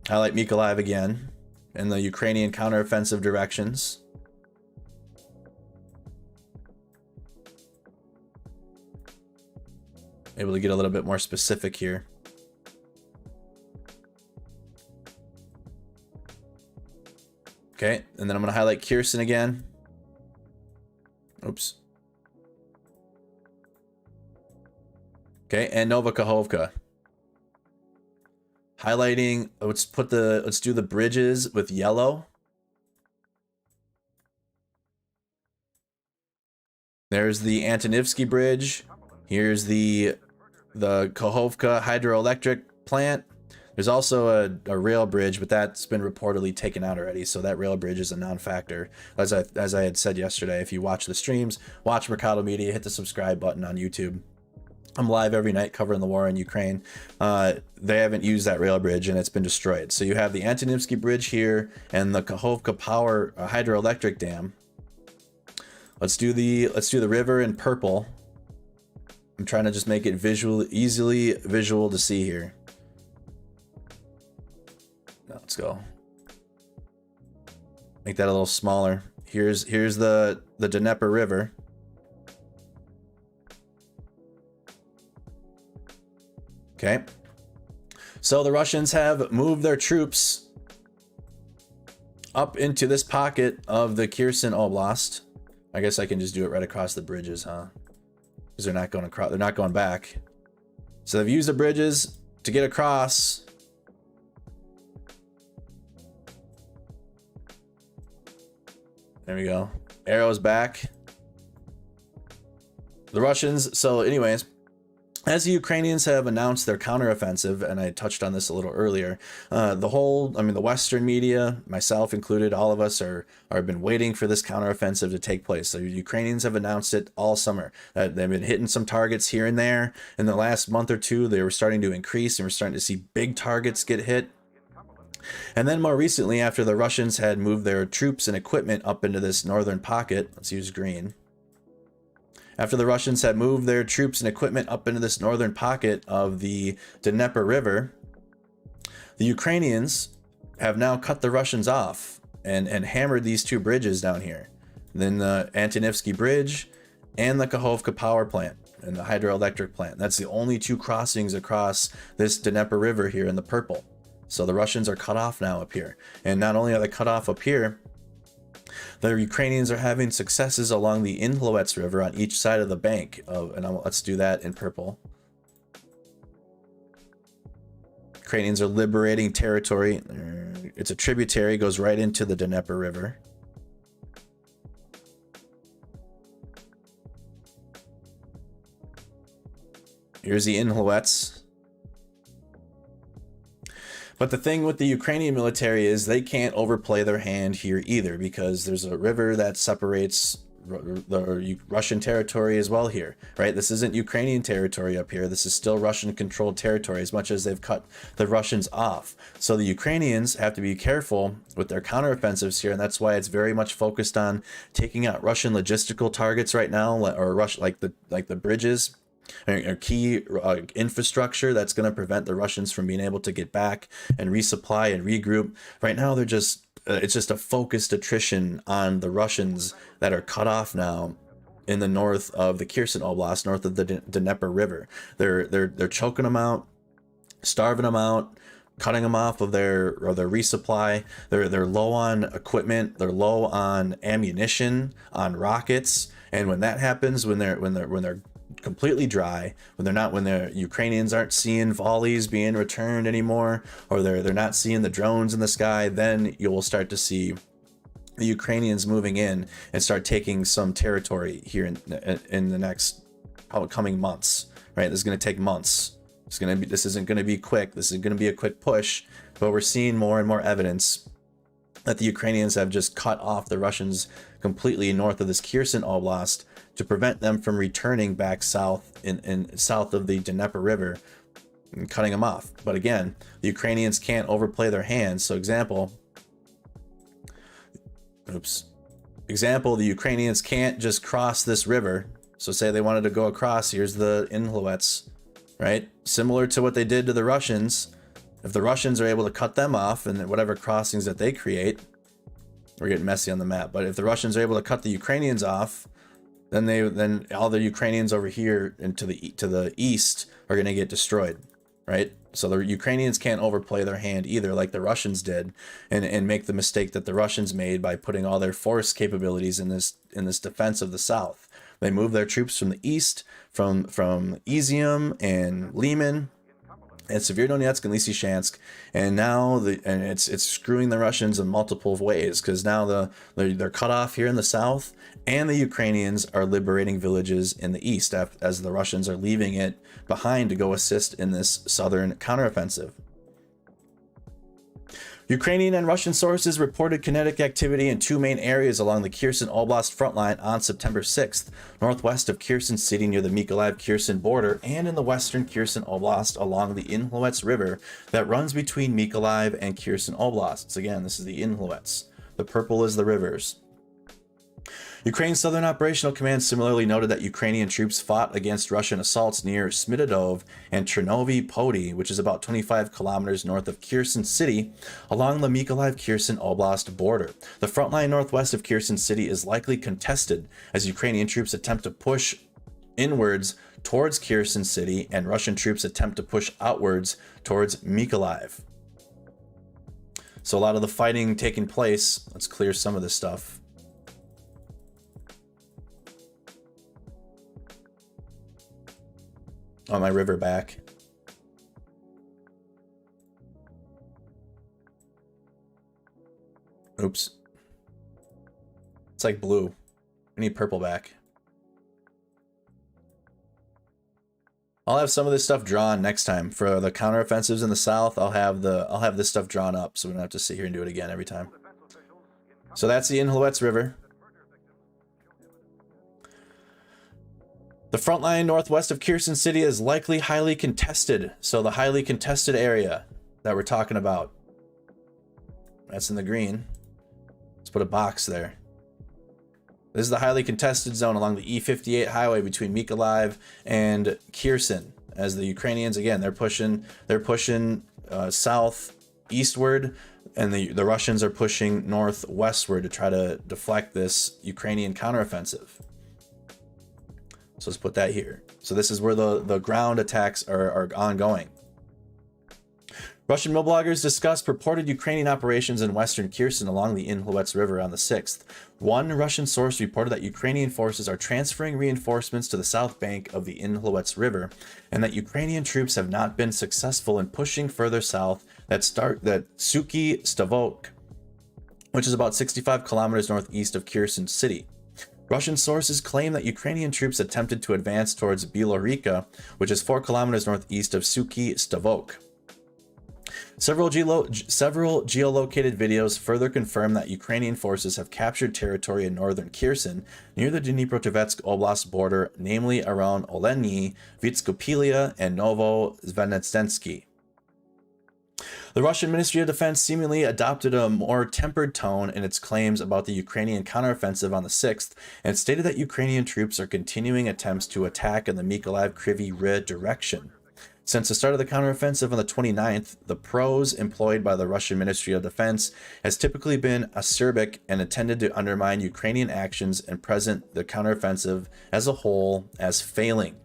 Highlight Mykolaiv again and the Ukrainian counteroffensive directions. Able to get a little bit more specific here. Okay, and then I'm going to highlight Kherson again. Oops. Okay, and Novokhovka. Highlighting, let's do the bridges with yellow. There's the Antonivsky Bridge. Here's the Kakhovka hydroelectric plant. There's also a rail bridge, but that's been reportedly taken out already, so that rail bridge is a non-factor. As I had said yesterday, if you watch the streams, watch Mercado Media, hit the subscribe button on YouTube. I'm live every night covering the war in Ukraine. They haven't used that rail bridge and it's been destroyed. So you have the Antonivsky Bridge here and the Kakhovka Power hydroelectric dam. Let's do the river in purple. I'm trying to just make it easily visual to see here. Let's go. Make that a little smaller. Here's the Dnieper River. Okay, so the Russians have moved their troops up into this pocket of the Kherson Oblast. I guess I can just do it right across the bridges, huh? Because they're not going across, they're not going back. So they've used the bridges to get across. There we go. Arrows back. The Russians, so anyways, As the Ukrainians have announced their counteroffensive, and I touched on this a little earlier, the Western media, myself included, all of us are been waiting for this counteroffensive to take place. So the Ukrainians have announced it all summer. They've been hitting some targets here and there. In the last month or two, they were starting to increase, and we're starting to see big targets get hit. And then more recently, after the Russians had moved their troops and equipment up into this northern pocket, let's use green. After the Russians had moved their troops and equipment up into this northern pocket of the Dnieper River, the Ukrainians have now cut the Russians off and hammered these two bridges down here. Then the Antonivsky Bridge and the Kakhovka power plant and the hydroelectric plant. That's the only two crossings across this Dnieper River here in the purple. So the Russians are cut off now up here. And not only are they cut off up here, the Ukrainians are having successes along the Inhluets River on each side of the bank. Let's do that in purple. Ukrainians are liberating territory. It's a tributary, goes right into the Dnieper River. Here's the Inhluets. But the thing with the Ukrainian military is they can't overplay their hand here either, because there's a river that separates the Russian territory as well here, right? This isn't Ukrainian territory up here. This is still Russian controlled territory, as much as they've cut the Russians off. So the Ukrainians have to be careful with their counteroffensives here, and that's why it's very much focused on taking out Russian logistical targets right now, or like the bridges. Or key infrastructure that's going to prevent the Russians from being able to get back and resupply and regroup. Right now, they're just it's just a focused attrition on the Russians that are cut off now in the north of the Kherson Oblast, north of the Dnieper River. They're choking them out, starving them out, cutting them off of their resupply. They're low on equipment. They're low on ammunition, on rockets. And when that happens, when they're completely dry, when the Ukrainians aren't seeing volleys being returned anymore, or they're not seeing the drones in the sky, then you'll start to see the Ukrainians moving in and start taking some territory here in the next coming months. Right, this is going to take months. This isn't going to be quick. This is going to be a quick push, but we're seeing more and more evidence that the Ukrainians have just cut off the Russians completely north of this Kherson Oblast to prevent them from returning back south in south of the Dnieper River and cutting them off. But again, the Ukrainians can't overplay their hands. So example, the Ukrainians can't just cross this river. So say they wanted to go across, here's the Inhluets, right? Similar to what they did to the Russians. If the Russians are able to cut them off and whatever crossings that they create, we're getting messy on the map, but if the Russians are able to cut the Ukrainians off, then all the Ukrainians over here and to the east are going to get destroyed, right? So the Ukrainians can't overplay their hand either, like the Russians did, and make the mistake that the Russians made by putting all their force capabilities in this defense of the south. They moved their troops from the east, from Izium and Liman and Severodonetsk and Lysychansk, and now it's screwing the Russians in multiple ways, because now they're cut off here in the south, and the Ukrainians are liberating villages in the east as the Russians are leaving it behind to go assist in this southern counteroffensive. Ukrainian and Russian sources reported kinetic activity in two main areas along the Kherson Oblast front line on September 6th, northwest of Kherson City near the Mykolaiv-Kherson border, and in the western Kherson Oblast along the Inhluets River that runs between Mykolaiv and Kherson Oblasts. Again, this is the Inhluets. The purple is the rivers. Ukraine's Southern Operational Command similarly noted that Ukrainian troops fought against Russian assaults near Smytadov and Chernovy Pody, which is about 25 kilometers north of Kherson City, along the Mykolaiv-Kherson Oblast border. The front line northwest of Kherson City is likely contested as Ukrainian troops attempt to push inwards towards Kherson City and Russian troops attempt to push outwards towards Mykolaiv. So a lot of the fighting taking place. Let's clear some of this stuff. On my river back. Oops. It's like blue. I need purple back. I'll have some of this stuff drawn next time for the counteroffensives in the south. I'll have this stuff drawn up, so we don't have to sit here and do it again every time. So that's the Inhluetz River. The front line northwest of Kherson City is likely highly contested. So the highly contested area that we're talking about, that's in the green. Let's put a box there. This is the highly contested zone along the E58 highway between Mykolaiv and Kherson. As the Ukrainians, again, they're pushing south eastward, and the Russians are pushing northwestward to try to deflect this Ukrainian counteroffensive. So let's put that here. So this is where the ground attacks are ongoing. Russian milbloggers discussed purported Ukrainian operations in western Kherson along the Inhluetz River on the 6th. One Russian source reported that Ukrainian forces are transferring reinforcements to the south bank of the Inhluetz River, and that Ukrainian troops have not been successful in pushing further south that Suky Stavok, which is about 65 kilometers northeast of Kherson City. Russian sources claim that Ukrainian troops attempted to advance towards Bilorika, which is 4 kilometers northeast of Suky Stavok. Several geolocated videos further confirm that Ukrainian forces have captured territory in northern Kherson near the Dnipropetrovsk Oblast border, namely around Oleni, Vitskopilia, and Novozvenetsky. The Russian Ministry of Defense seemingly adopted a more tempered tone in its claims about the Ukrainian counteroffensive on the 6th, and stated that Ukrainian troops are continuing attempts to attack in the Mykolaiv-Kryvyi Rih direction. Since the start of the counteroffensive on the 29th, the prose employed by the Russian Ministry of Defense has typically been acerbic and intended to undermine Ukrainian actions and present the counteroffensive as a whole as failing.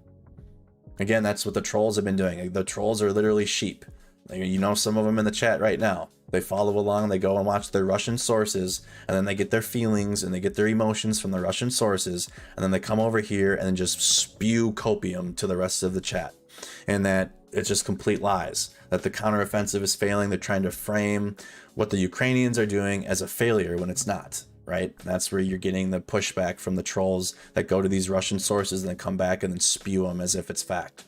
Again, that's what the trolls have been doing. The trolls are literally sheep. You know some of them in the chat right now. They follow along, they go and watch their Russian sources, and then they get their feelings and they get their emotions from the Russian sources, and then they come over here and then just spew copium to the rest of the chat. And that it's just complete lies, that the counteroffensive is failing. They're trying to frame what the Ukrainians are doing as a failure when it's not, right? That's where you're getting the pushback from the trolls that go to these Russian sources and then come back and then spew them as if it's fact.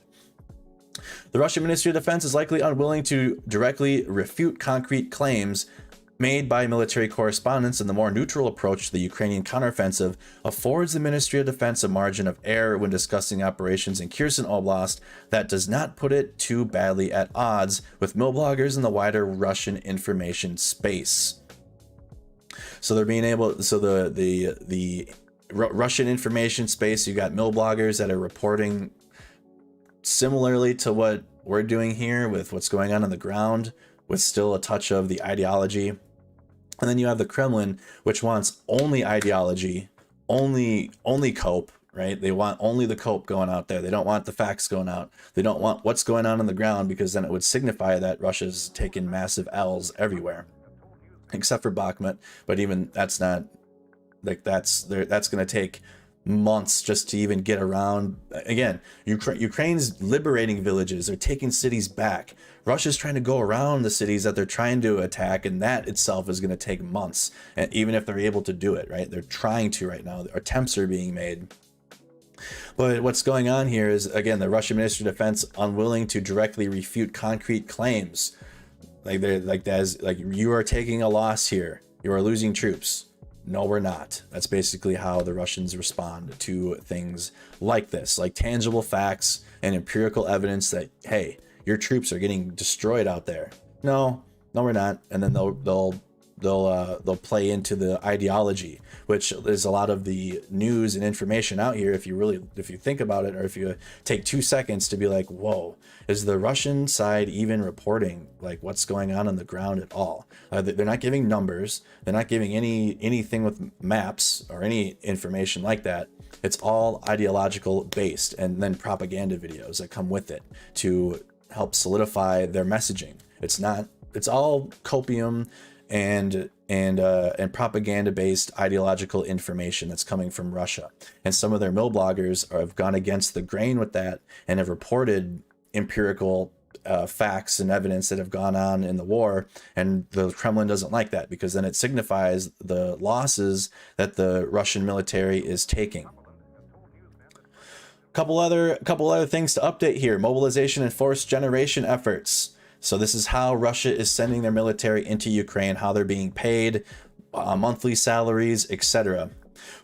The Russian Ministry of Defense is likely unwilling to directly refute concrete claims made by military correspondents, and the more neutral approach to the Ukrainian counteroffensive affords the Ministry of Defense a margin of error when discussing operations in Kherson Oblast that does not put it too badly at odds with milbloggers in the wider Russian information space. So they're being able, so the Russian information space, you got milbloggers that are reporting similarly to what we're doing here with what's going on the ground, with still a touch of the ideology. And then you have the Kremlin, which wants only ideology, only cope, right? They want only the cope going out there. They don't want the facts going out. They don't want what's going on the ground, because then it would signify that Russia's taken massive L's everywhere, except for Bakhmut. But even that's not, like, that's going to take months just to even get around. Again, Ukraine's liberating villages. They're taking cities back. Russia's trying to go around the cities that they're trying to attack, and that itself is going to take months. And even if they're able to do it, right? They're trying to right now. Attempts are being made. But what's going on here is, again, the Russian Ministry of Defense unwilling to directly refute concrete claims. Like you are taking a loss here. You are losing troops. No, we're not. That's basically how the Russians respond to things like this, like tangible facts and empirical evidence that, hey, your troops are getting destroyed out there. No, we're not. And then they'll play into the ideology, which is a lot of the news and information out here. If you think about it, or if you take 2 seconds to be like, whoa, is the Russian side even reporting like what's going on the ground at all? They're not giving numbers. They're not giving anything with maps or any information like that. It's all ideological based, and then propaganda videos that come with it to help solidify their messaging. It's all copium and propaganda based ideological information that's coming from Russia. And some of their milbloggers have gone against the grain with that and have reported empirical facts and evidence that have gone on in the war, and the Kremlin doesn't like that, because then it signifies the losses that the Russian military is taking. Couple other things to update here. Mobilization and force generation efforts. So this is how Russia is sending their military into Ukraine, how they're being paid, monthly salaries, etc.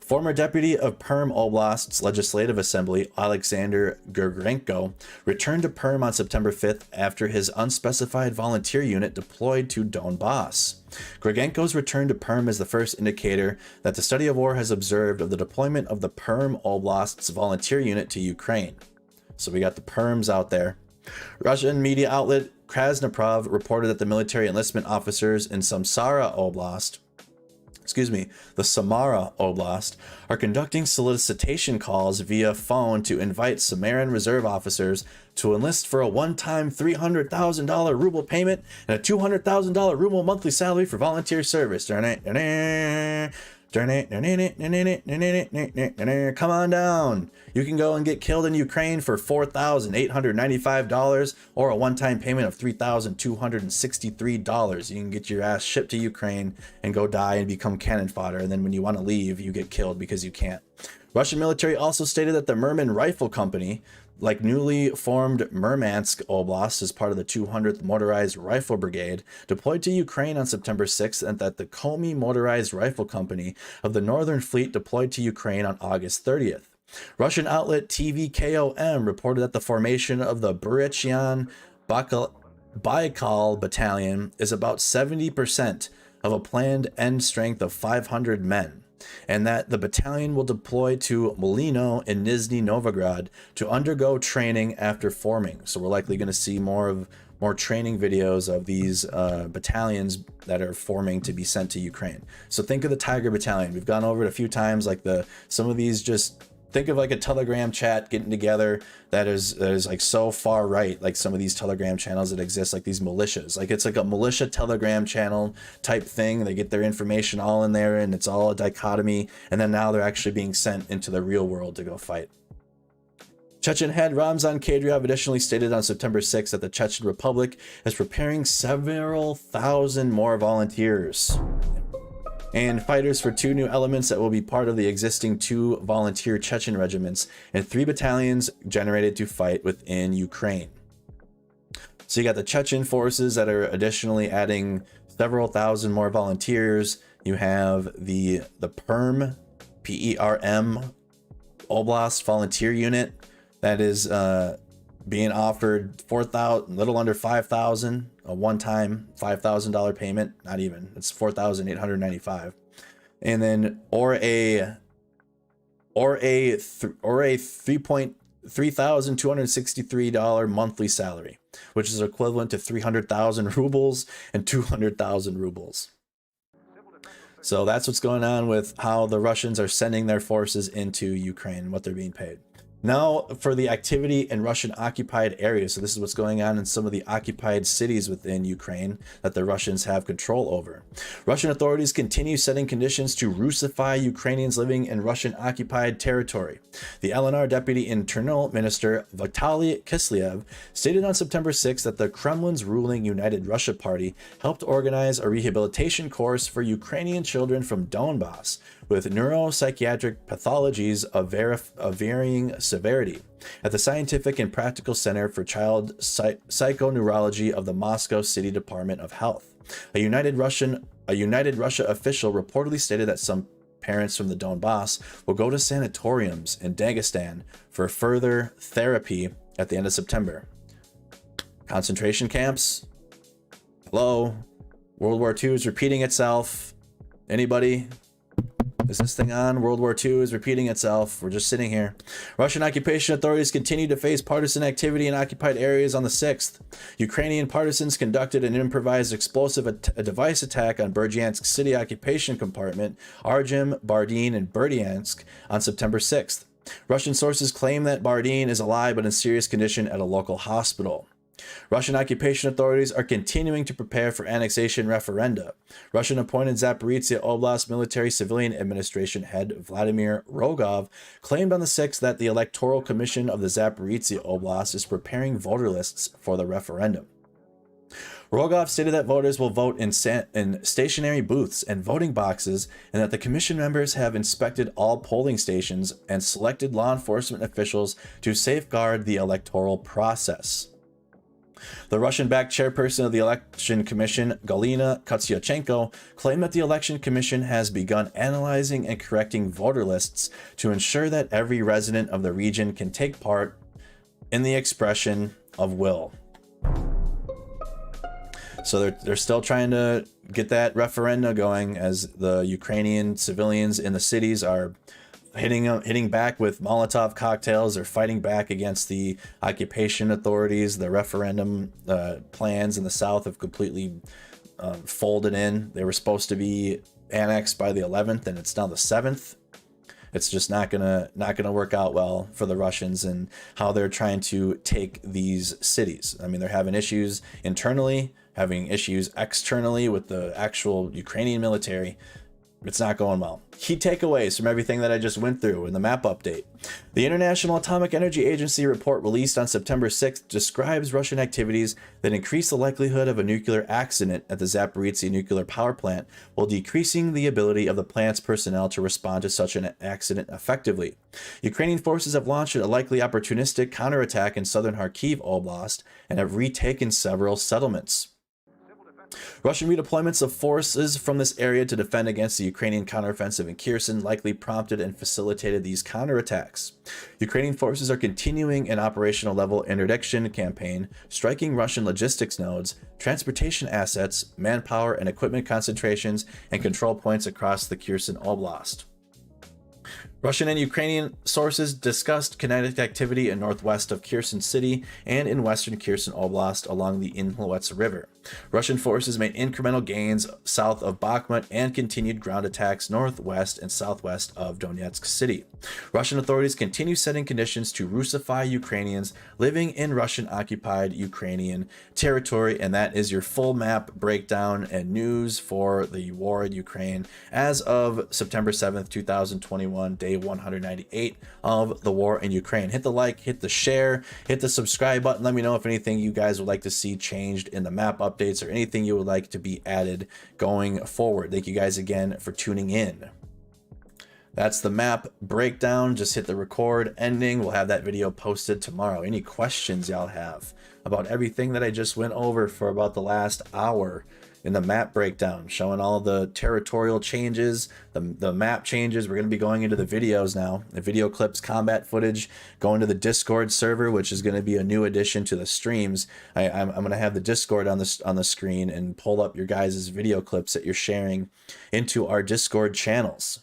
Former deputy of Perm Oblast's Legislative Assembly, Alexander Gergenko, returned to Perm on September 5th after his unspecified volunteer unit deployed to Donbass. Gergenko's return to Perm is the first indicator that the study of war has observed of the deployment of the Perm Oblast's volunteer unit to Ukraine. So we got the Perms out there. Russian media outlet Krasnoprov reported that the military enlistment officers in Samara Oblast, are conducting solicitation calls via phone to invite Samaran reserve officers to enlist for a one-time $300,000 ruble payment and a $200,000 ruble monthly salary for volunteer service. Come on down. You can go and get killed in Ukraine for $4,895 or a one-time payment of $3,263. You can get your ass shipped to Ukraine and go die and become cannon fodder. And then when you want to leave, you get killed because you can't. Russian military also stated that the Murman Rifle Company, like newly formed Murmansk Oblast as part of the 200th Motorized Rifle Brigade, deployed to Ukraine on September 6th, and that the Komi Motorized Rifle Company of the Northern Fleet deployed to Ukraine on August 30th. Russian outlet TVKOM reported that the formation of the Buryachian Baikal Battalion is about 70% of a planned end strength of 500 men, and that the battalion will deploy to Molino in Nizhny Novgorod to undergo training after forming. So we're likely going to see more training videos of these battalions that are forming to be sent to Ukraine. So think of the Tiger Battalion. We've gone over it a few times. Like some of these, just think of like a Telegram chat getting together that is like so far right, like some of these Telegram channels that exist, like these militias. Like it's like a militia Telegram channel type thing. They get their information all in there and it's all a dichotomy. And then now they're actually being sent into the real world to go fight. Chechen head Ramzan Kadyrov additionally stated on September 6th that the Chechen Republic is preparing several thousand more volunteers and fighters for 2 new elements that will be part of the existing 2 volunteer Chechen regiments and 3 battalions generated to fight within Ukraine. So you got the Chechen forces that are additionally adding several thousand more volunteers. You have the PERM, P-E-R-M, Oblast volunteer unit that is being offered little under 5,000, a one-time $5,000 payment, not even, it's $4,895, and then or a $3,263 monthly salary, which is equivalent to 300,000 rubles and 200,000 rubles. So that's what's going on with how the Russians are sending their forces into Ukraine and what they're being paid. Now for the activity in Russian occupied areas. So this is what's going on in some of the occupied cities within Ukraine that the Russians have control over. Russian authorities continue setting conditions to Russify Ukrainians living in Russian occupied territory. The LNR Deputy Internal Minister Vitaly Kislyev stated on September 6th that the Kremlin's ruling United Russia Party helped organize a rehabilitation course for Ukrainian children from Donbass with neuropsychiatric pathologies of varying severity at the Scientific and Practical Center for Child Psychoneurology of the Moscow City Department of Health. A United Russia official reportedly stated that some parents from the Donbass will go to sanatoriums in Dagestan for further therapy at the end of September. Concentration camps? Hello? World War II is repeating itself. Anybody? Is this thing on? World War II is repeating itself. We're just sitting here. Russian occupation authorities continue to face partisan activity in occupied areas on the 6th. Ukrainian partisans conducted an improvised explosive device attack on Berdyansk city occupation compartment, Arjim, Bardin, and Berdyansk on September 6th. Russian sources claim that Bardin is alive but in serious condition at a local hospital. Russian occupation authorities are continuing to prepare for annexation referenda. Russian appointed Zaporizhzhia Oblast Military Civilian Administration head Vladimir Rogov claimed on the 6th that the Electoral Commission of the Zaporizhzhia Oblast is preparing voter lists for the referendum. Rogov stated that voters will vote in stationary booths and voting boxes, and that the commission members have inspected all polling stations and selected law enforcement officials to safeguard the electoral process. The Russian-backed chairperson of the Election Commission, Galina Kostyachenko, claimed that the Election Commission has begun analyzing and correcting voter lists to ensure that every resident of the region can take part in the expression of will. So they're still trying to get that referenda going, as the Ukrainian civilians in the cities are hitting back with Molotov cocktails. They're fighting back against the occupation authorities. The referendum plans in the south have completely folded in. They were supposed to be annexed by the 11th, and it's now the 7th. It's just not gonna work out well for the Russians and how they're trying to take these cities. I mean, they're having issues internally, having issues externally with the actual Ukrainian military. It's not going well. Key takeaways from everything that I just went through in the map update. The International Atomic Energy Agency report released on September 6th describes Russian activities that increase the likelihood of a nuclear accident at the Zaporizhzhia nuclear power plant, while decreasing the ability of the plant's personnel to respond to such an accident effectively. Ukrainian forces have launched a likely opportunistic counterattack in southern Kharkiv Oblast and have retaken several settlements. Russian redeployments of forces from this area to defend against the Ukrainian counteroffensive in Kherson likely prompted and facilitated these counterattacks. Ukrainian forces are continuing an operational level interdiction campaign, striking Russian logistics nodes, transportation assets, manpower and equipment concentrations, and control points across the Kherson Oblast. Russian and Ukrainian sources discussed kinetic activity in northwest of Kherson City and in western Kherson Oblast along the Inhluetz River. Russian forces made incremental gains south of Bakhmut and continued ground attacks northwest and southwest of Donetsk City. Russian authorities continue setting conditions to Russify Ukrainians living in Russian-occupied Ukrainian territory, and that is your full map breakdown and news for the war in Ukraine as of September 7th, 2021, day 198 of the war in Ukraine. Hit the like, hit the share, hit the subscribe button. Let me know if anything you guys would like to see changed in the map updates or anything you would like to be added going forward. Thank you guys again for tuning in. That's the map breakdown. Just hit the record ending. We'll have that video posted tomorrow. Any questions y'all have about everything that I just went over for about the last hour in the map breakdown, showing all the territorial changes, the map changes. We're going to be going into the videos now, the video clips, combat footage, going to the Discord server, which is going to be a new addition to the streams. I'm going to have the Discord on the screen and pull up your guys' video clips that you're sharing into our Discord channels.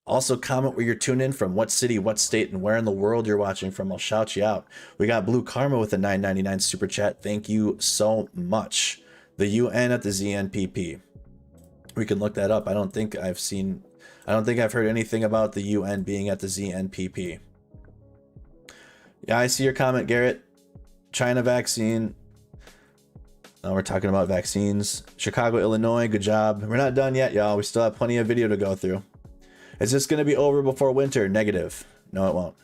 Also, comment where you're tuned in from, what city, what state, and where in the world you're watching from. I'll shout you out. We got Blue Karma with a $9.99 super chat. Thank you so much. The UN at the ZNPP. We can look that up. I don't think I've heard anything about the UN being at the ZNPP. Yeah, I see your comment, Garrett. China vaccine. Now we're talking about vaccines. Chicago, Illinois. Good job. We're not done yet, y'all. We still have plenty of video to go through. Is this going to be over before winter? Negative. No, it won't.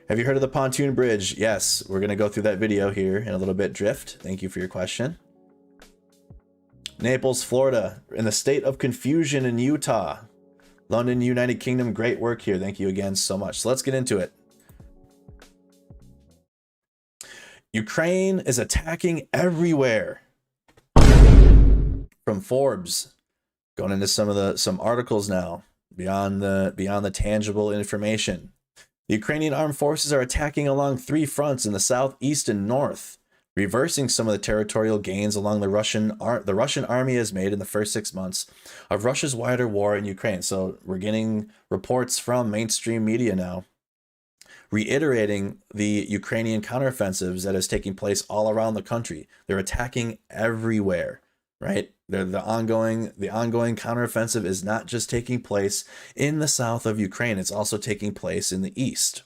Have you heard of the Pontoon Bridge? Yes. We're going to go through that video here in a little bit. Drift. Thank you for your question. Naples, Florida, in the state of confusion in Utah. London, United Kingdom, great work here. Thank you again so much. So let's get into it. Ukraine is attacking everywhere. From Forbes, going into some articles now beyond the tangible information. The Ukrainian armed forces are attacking along 3 fronts in the south, east, and north, reversing some of the territorial gains along the Russian army has made in the first 6 months of Russia's wider war in Ukraine. So we're getting reports from mainstream media now reiterating the Ukrainian counteroffensives that is taking place all around the country. They're attacking everywhere, right? The ongoing counteroffensive is not just taking place in the south of Ukraine, it's also taking place in the east.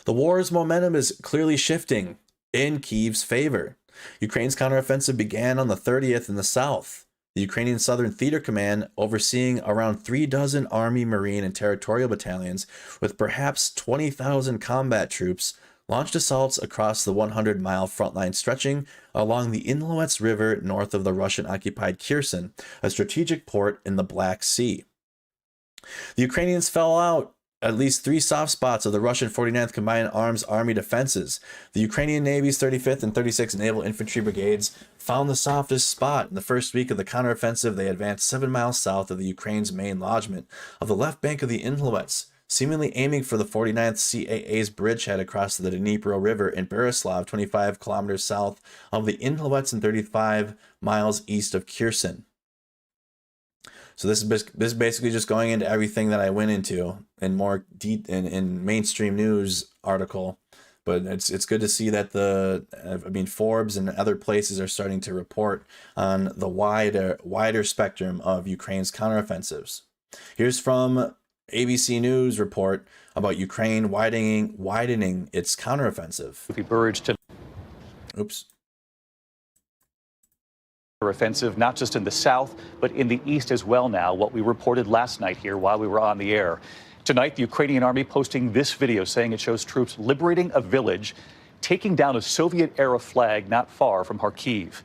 The war's momentum is clearly shifting in Kyiv's favor. Ukraine's counteroffensive began on the 30th in the south. The Ukrainian Southern Theater Command, overseeing around 36 Army, Marine, and territorial battalions with perhaps 20,000 combat troops, launched assaults across the 100-mile front line stretching along the Inlowets River north of the Russian-occupied Kherson, a strategic port in the Black Sea. The Ukrainians fell out at least 3 soft spots of the Russian 49th Combined Arms Army defenses. The Ukrainian Navy's 35th and 36th Naval Infantry Brigades found the softest spot. In the first week of the counteroffensive, they advanced 7 miles south of the Ukraine's main lodgment of the left bank of the Inlowets, seemingly aiming for the 49th CAA's bridgehead across the Dnipro River in Berislav, 25 kilometers south of the Inlowets and 35 miles east of Kherson. So this is basically just going into everything that I went into in more in mainstream news article, but it's good to see that Forbes and other places are starting to report on the wider spectrum of Ukraine's counteroffensives. Here's from ABC News report about Ukraine widening its counteroffensive. Oops. Offensive, not just in the south, but in the east as well now, what we reported last night here while we were on the air. Tonight, the Ukrainian army posting this video saying it shows troops liberating a village, taking down a Soviet-era flag not far from Kharkiv.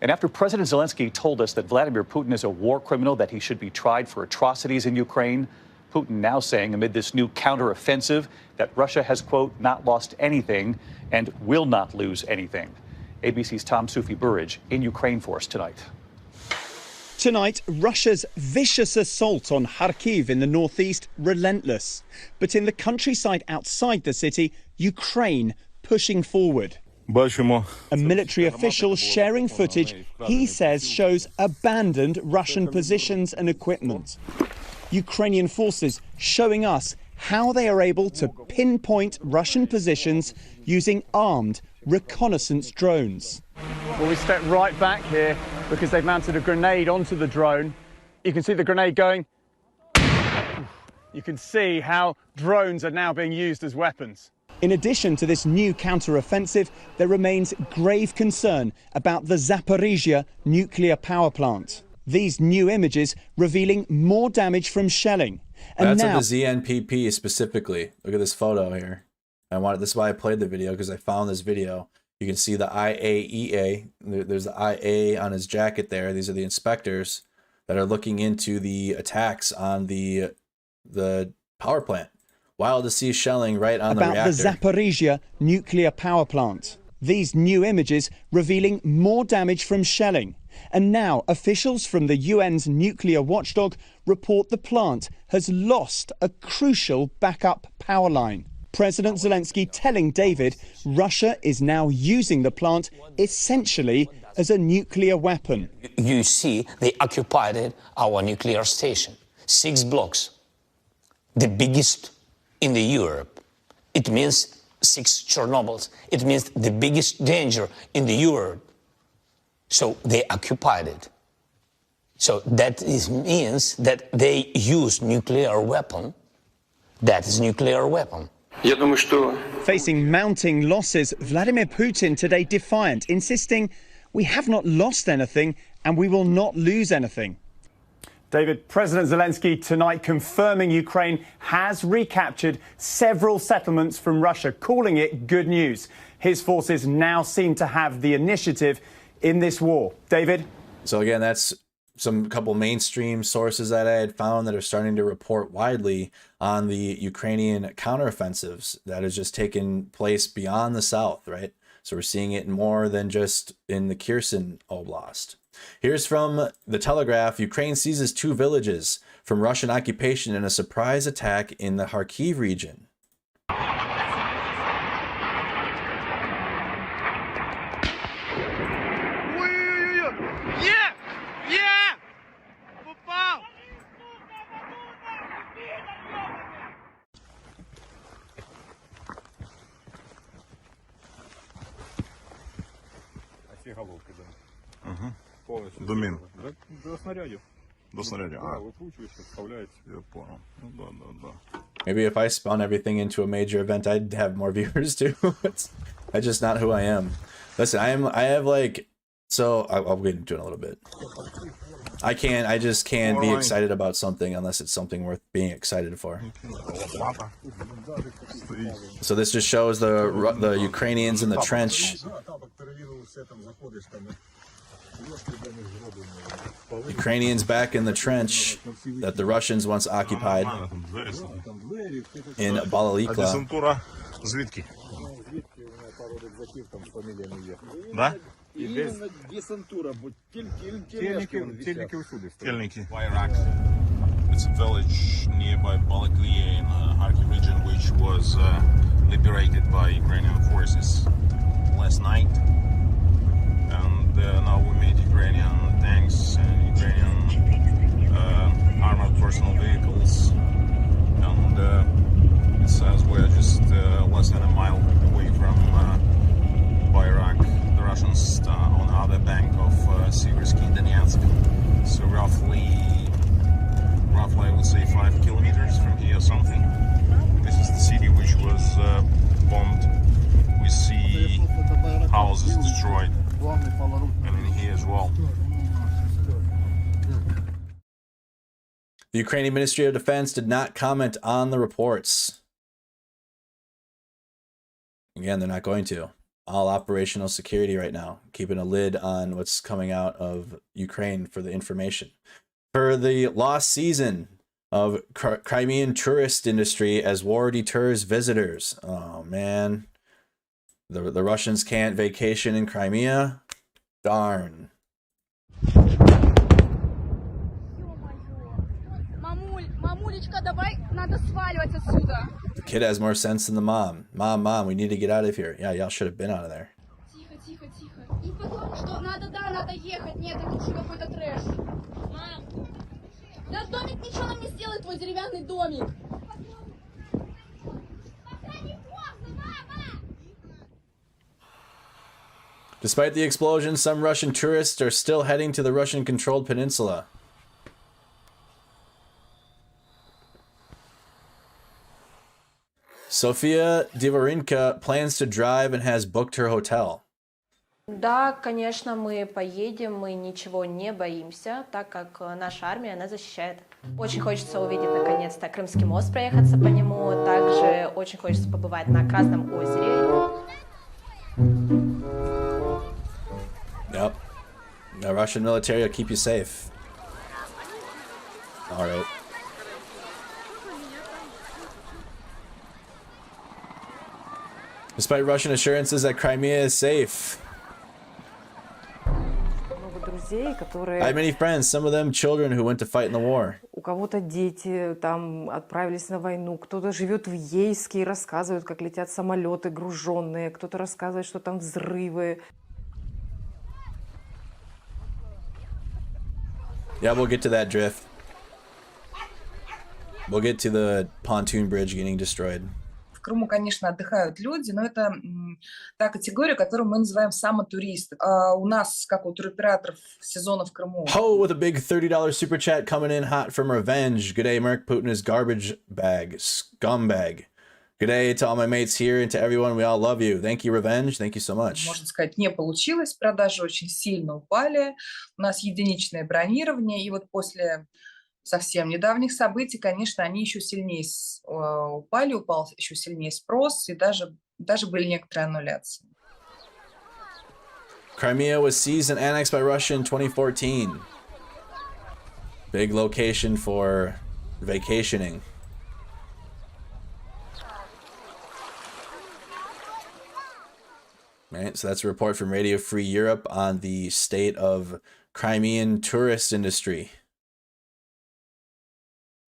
And after President Zelensky told us that Vladimir Putin is a war criminal, that he should be tried for atrocities in Ukraine, Putin now saying amid this new counteroffensive that Russia has, quote, not lost anything and will not lose anything. ABC's Tom Sufi Burridge in Ukraine for us tonight. Tonight, Russia's vicious assault on Kharkiv in the northeast, relentless. But in the countryside outside the city, Ukraine pushing forward. A military official sharing footage he says shows abandoned Russian positions and equipment. Ukrainian forces showing us how they are able to pinpoint Russian positions using armed reconnaissance drones. Well, we step right back here because they've mounted a grenade onto the drone. You can see the grenade going. You can see how drones are now being used as weapons. In addition to this new counter-offensive, there remains grave concern about the Zaporizhzhia nuclear power plant. These new images revealing more damage from shelling. And that's now, at the ZNPP specifically. Look at this photo here. This is why I played the video, because I found this video. You can see the IAEA. There's the IA on his jacket there. These are the inspectors that are looking into the attacks on the power plant. Wild to see shelling right on the reactor. About the Zaporizhzhia nuclear power plant. These new images revealing more damage from shelling. And now officials from the UN's nuclear watchdog report the plant has lost a crucial backup power line. President Zelensky telling David Russia is now using the plant essentially as a nuclear weapon. You see, they occupied our nuclear station. 6 blocks, the biggest in the Europe. It means 6 Chernobyls. It means the biggest danger in the Europe. So they occupied it. So that means that they use nuclear weapon. That is nuclear weapon. Facing mounting losses, Vladimir Putin today defiant, insisting we have not lost anything and we will not lose anything. David, President Zelensky tonight confirming Ukraine has recaptured several settlements from Russia, calling it good news. His forces now seem to have the initiative in this war. David? So again, that's couple mainstream sources that I had found that are starting to report widely on the Ukrainian counteroffensives that has just taken place beyond the south, right? So we're seeing it more than just in the Kherson oblast. Here's from the Telegraph. Ukraine seizes 2 villages from Russian occupation in a surprise attack in the Kharkiv region. До мін. До снарядів. До снарядів. Викручуєш, вставляється. Я понял. Да. Maybe if I spun everything into a major event, I'd have more viewers too. That's just not who I am. Listen, I have like, so I'll get into it in a little bit. I just can't be excited about something unless it's something worth being excited for. So this just shows the Ukrainians in the trench. Ukrainians back in the trench that the Russians once occupied in Balalikla. Да? It's a village nearby Balaklia in the Kharkiv region, which was liberated by Ukrainian forces last night. And now we meet Ukrainian tanks and Ukrainian armored personal vehicles. And it says we're just less than a mile away from Bayrak. The Russians on the other bank of Siversky Donetsk. So roughly I would say 5 kilometers from here or something. This is the city which was bombed. We see houses destroyed, and in here as well. The Ukrainian Ministry of Defense did not comment on the reports. Again, they're not going to. All operational security right now, keeping a lid on what's coming out of Ukraine for the information. For the lost season of Crimean tourist industry as war deters visitors. Oh man, the Russians can't vacation in Crimea. Darn. The kid has more sense than the mom. Mom, we need to get out of here. Yeah, y'all should have been out of there. Despite the explosion, some Russian tourists are still heading to the Russian-controlled peninsula. Sofia Divorinka plans to drive and has booked her hotel. Да, конечно, мы поедем, мы ничего не боимся, так как наша армия, она защищает. Очень хочется увидеть, наконец-то, Крымский мост, проехаться по нему. Также очень хочется побывать на Красном озере. Yep. The Russian military will keep you safe. All right. Despite Russian assurances that Crimea is safe. I have many friends, some of them children who went to fight in the war. У кого-то дети там отправились на войну, кто-то живет в Ейске и рассказывает, как летят самолеты груженные, кто-то рассказывает, что там взрывы. Yeah, we'll get to that drift. We'll get to the pontoon bridge getting destroyed. В Крыму, конечно, отдыхают люди, но это та категория, которую мы называем самотуристы. У нас, как у туроператоров, сезона в Крыму. Ho with a big $30 super chat coming in hot from Revenge. Good day, Merc. Putin is garbage bag, scumbag. Good day to all my mates here and to everyone. We all love you. Thank you, Revenge. Thank you so much. Можно сказать, не получилось. Продажи очень сильно упали. У нас единичное бронирование. И вот после совсем недавних событий, конечно, они еще сильнее упали, упал еще сильнее спрос, и даже были некоторые аннуляции. Crimea was seized and annexed by Russia in 2014. Big location for vacationing. Right, so that's a report from Radio Free Europe on the state of Crimean tourist industry.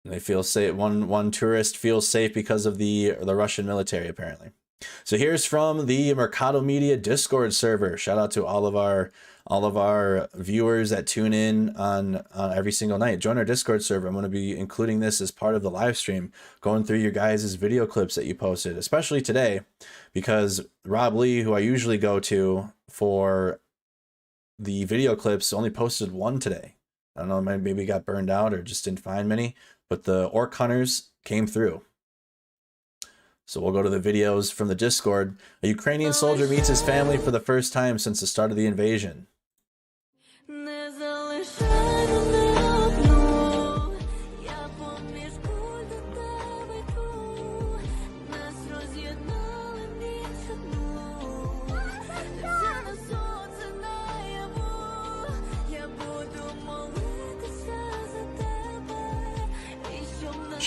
They feel safe. One tourist feels safe because of the Russian military, apparently. So here's from the Mercado Media Discord server. Shout out to all of our viewers that tune in on every single night. Join our Discord server. I'm going to be including this as part of the live stream, going through your guys' video clips that you posted, especially today, because Rob Lee, who I usually go to for the video clips, only posted one today. I don't know, maybe got burned out or just didn't find many. But the orc hunters came through. So we'll go to the videos from the Discord. A Ukrainian soldier meets his family for the first time since the start of the invasion.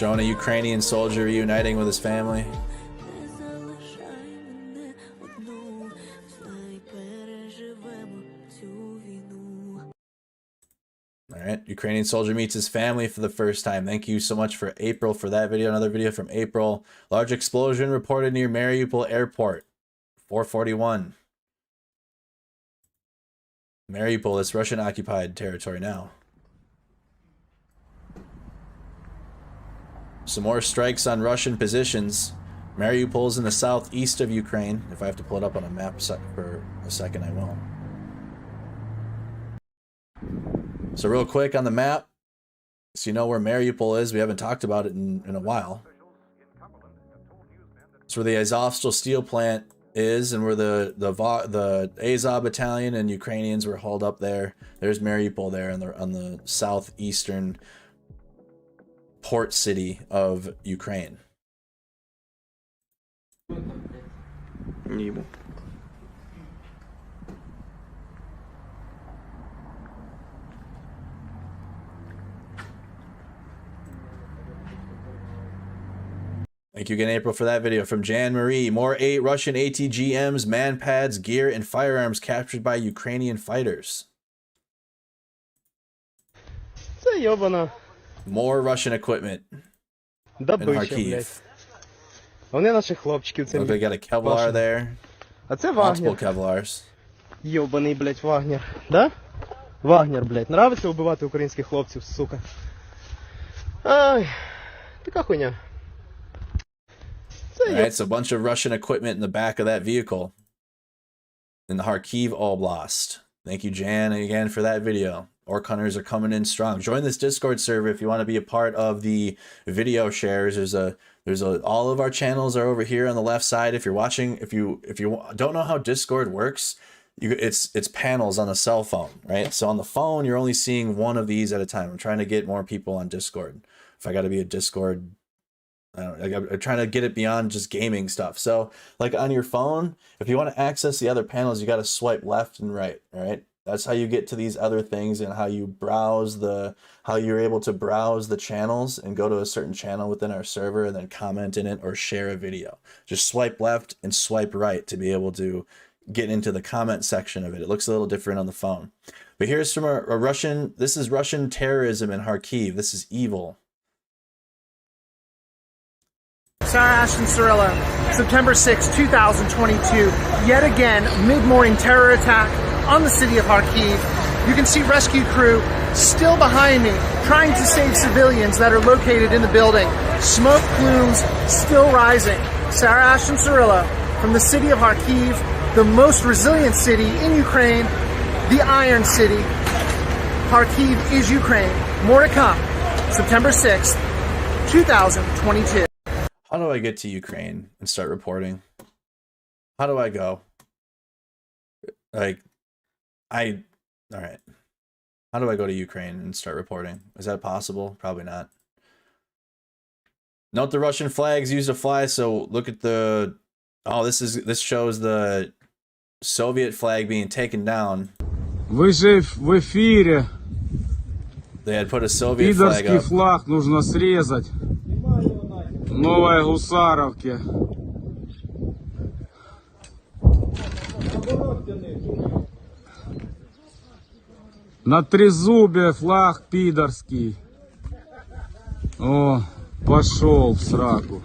Showing a Ukrainian soldier reuniting with his family. All right, Ukrainian soldier meets his family for the first time. Thank you so much for April for that video. Another video from April. Large explosion reported near Mariupol airport. 441. Mariupol is Russian occupied territory now. Some more strikes on Russian positions. Mariupol's in the southeast of Ukraine. If I have to pull it up on a map for a second, I will. So real quick on the map, so you know where Mariupol is. We haven't talked about it in a while. It's where the Azovstal steel plant is, and where the Azov battalion and Ukrainians were hauled up there. There's Mariupol there on the southeastern port city of Ukraine. Thank you again, April, for that video. From Jan Marie, more Russian ATGMs, manpads, gear, and firearms captured by Ukrainian fighters. More Russian equipment in Kharkiv. Вони наших хлопчиків цим. They got a Kevlar there. А це Вагнер. Multiple Kevlars. Йобаний, блядь, Вагнер. Да? Вагнер, блядь. Нравиться вбивати українських хлопців, сука. Ай, така хуйня. Alright, so a bunch of Russian equipment in the back of that vehicle in the Kharkiv Oblast. Thank you, Jan, again for that video. Orc hunters are coming in strong. Join this Discord server if you want to be a part of the video shares. All of our channels are over here on the left side. If you're watching, if you don't know how Discord works, it's panels on a cell phone, right? So on the phone, you're only seeing one of these at a time. I'm trying to get more people on Discord. If I got to be a Discord, I'm trying to get it beyond just gaming stuff. So like on your phone, if you want to access the other panels, you got to swipe left and right. All right. That's how you get to these other things, and how you browse how you're able to browse the channels and go to a certain channel within our server and then comment in it or share a video. Just swipe left and swipe right to be able to get into the comment section of it. It looks a little different on the phone. But here's from a Russian, this is Russian terrorism in Kharkiv. This is evil. Sarah Ashton Cirillo, September 6, 2022. Yet again, mid-morning terror attack on the city of Kharkiv. You can see rescue crew still behind me, trying to save civilians that are located in the building. Smoke plumes still rising. Sarah Ashton Cirillo from the city of Kharkiv, the most resilient city in Ukraine, the Iron City. Kharkiv is Ukraine. More to come. September 6th, 2022. How do I get to Ukraine and start reporting? How do I go? All right. How do I go to Ukraine and start reporting? Is that possible? Probably not. Note the Russian flags used to fly. So look at the, this shows the Soviet flag being taken down. Вы же в эфире. They had put a Soviet flag Пидорский up. флаг нужно срезать. Новой Гусаровке. На трезубе флаг пидорский. О, пошел в сраку.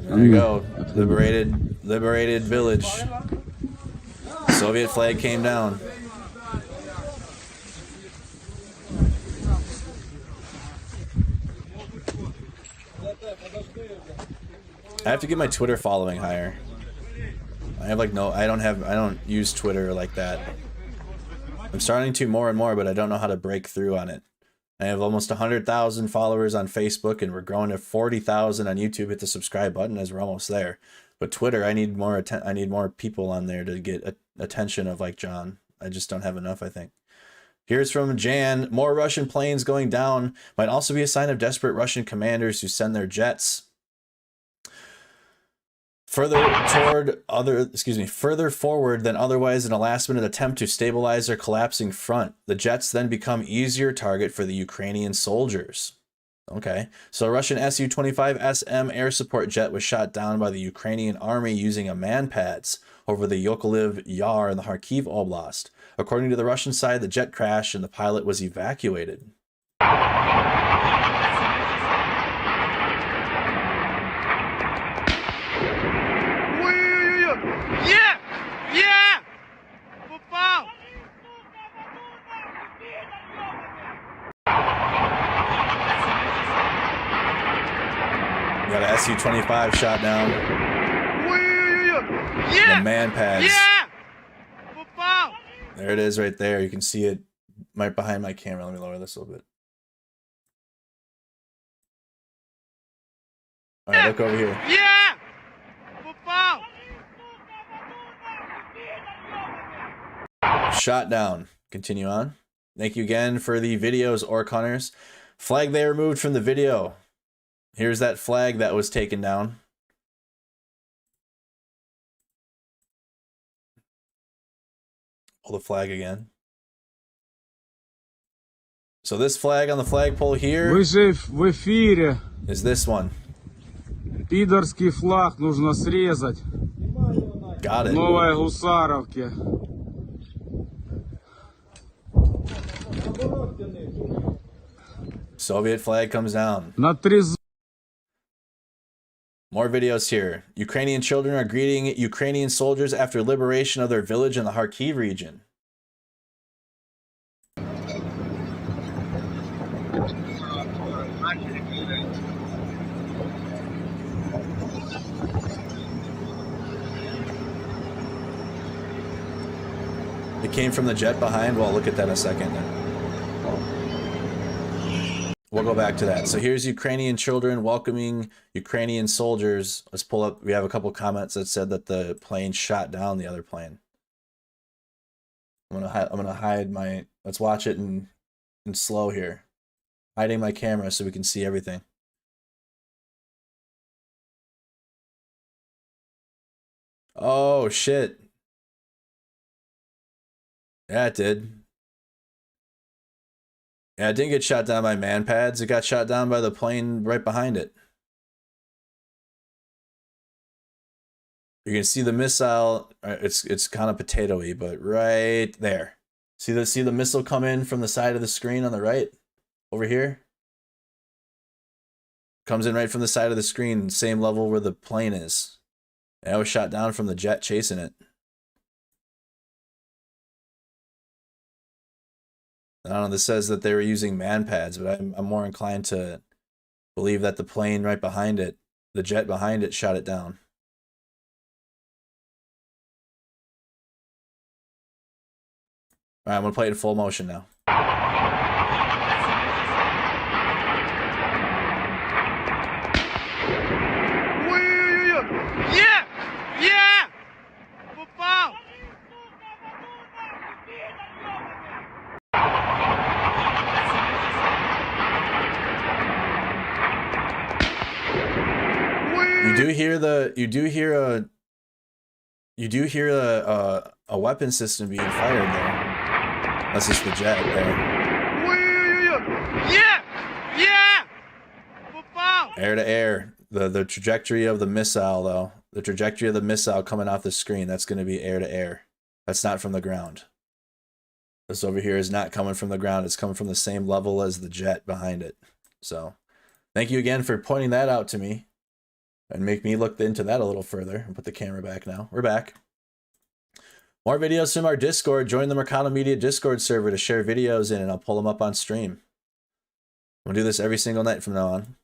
There you go. Liberated village. Soviet flag came down. I have to get my Twitter following higher. I don't use Twitter like that. I'm starting to more and more, but I don't know how to break through on it. I have almost 100,000 followers on Facebook, and we're growing to 40,000 on YouTube. Hit the subscribe button as we're almost there. But Twitter, I need more people on there to get attention of like John. I just don't have enough, I think. Here's from Jan. More Russian planes going down might also be a sign of desperate Russian commanders who send their jets. further forward than otherwise in a last-minute attempt to stabilize their collapsing front. The jets then become easier target for the Ukrainian soldiers. Okay, so a Russian Su-25SM air support jet was shot down by the Ukrainian army using a man-pads over the Yokolev Yar in the Kharkiv oblast. According to the Russian side, the jet crashed and the pilot was evacuated. Got a Su-25 shot down. The man pads. There it is right there. You can see it right behind my camera. Let me lower this a little bit. All right, look over here. Shot down. Continue on. Thank you again for the videos, Orc Hunters. Flag they removed from the video. Here's that flag that was taken down. Pull the flag again. So this flag on the flagpole here Выжив в эфире. Is this one. Пидорский флаг нужно срезать. Got it. Новой Гусаровке. Soviet flag comes down. More videos here. Ukrainian children are greeting Ukrainian soldiers after liberation of their village in the Kharkiv region. It came from the jet behind. Well, I'll look at that in a second. We'll go back to that. So here's Ukrainian children welcoming Ukrainian soldiers. Let's pull up. We have a couple comments that said that the plane shot down the other plane. I'm gonna hide my. Let's watch it in slow here. Hiding my camera so we can see everything. Oh shit. Yeah, it did. Yeah, it didn't get shot down by man pads. It got shot down by the plane right behind it. You can see the missile. It's kind of potato-y, but right there. See the missile come in from the side of the screen on the right, over here. Comes in right from the side of the screen, same level where the plane is. And it was shot down from the jet chasing it. I don't know, this says that they were using man pads, but I'm more inclined to believe that the plane right behind it, the jet behind it, shot it down. All right, I'm going to play it in full motion now. You do hear a weapon system being fired there. That's just the jet there. Air to air. The trajectory of the missile though. The trajectory of the missile coming off the screen, that's going to be air to air. That's not from the ground. This over here is not coming from the ground. It's coming from the same level as the jet behind it. So thank you again for pointing that out to me. And make me look into that a little further. And put the camera back now. We're back. More videos from our Discord. Join the Mercado Media Discord server to share videos in, and I'll pull them up on stream. We'll do this every single night from now on.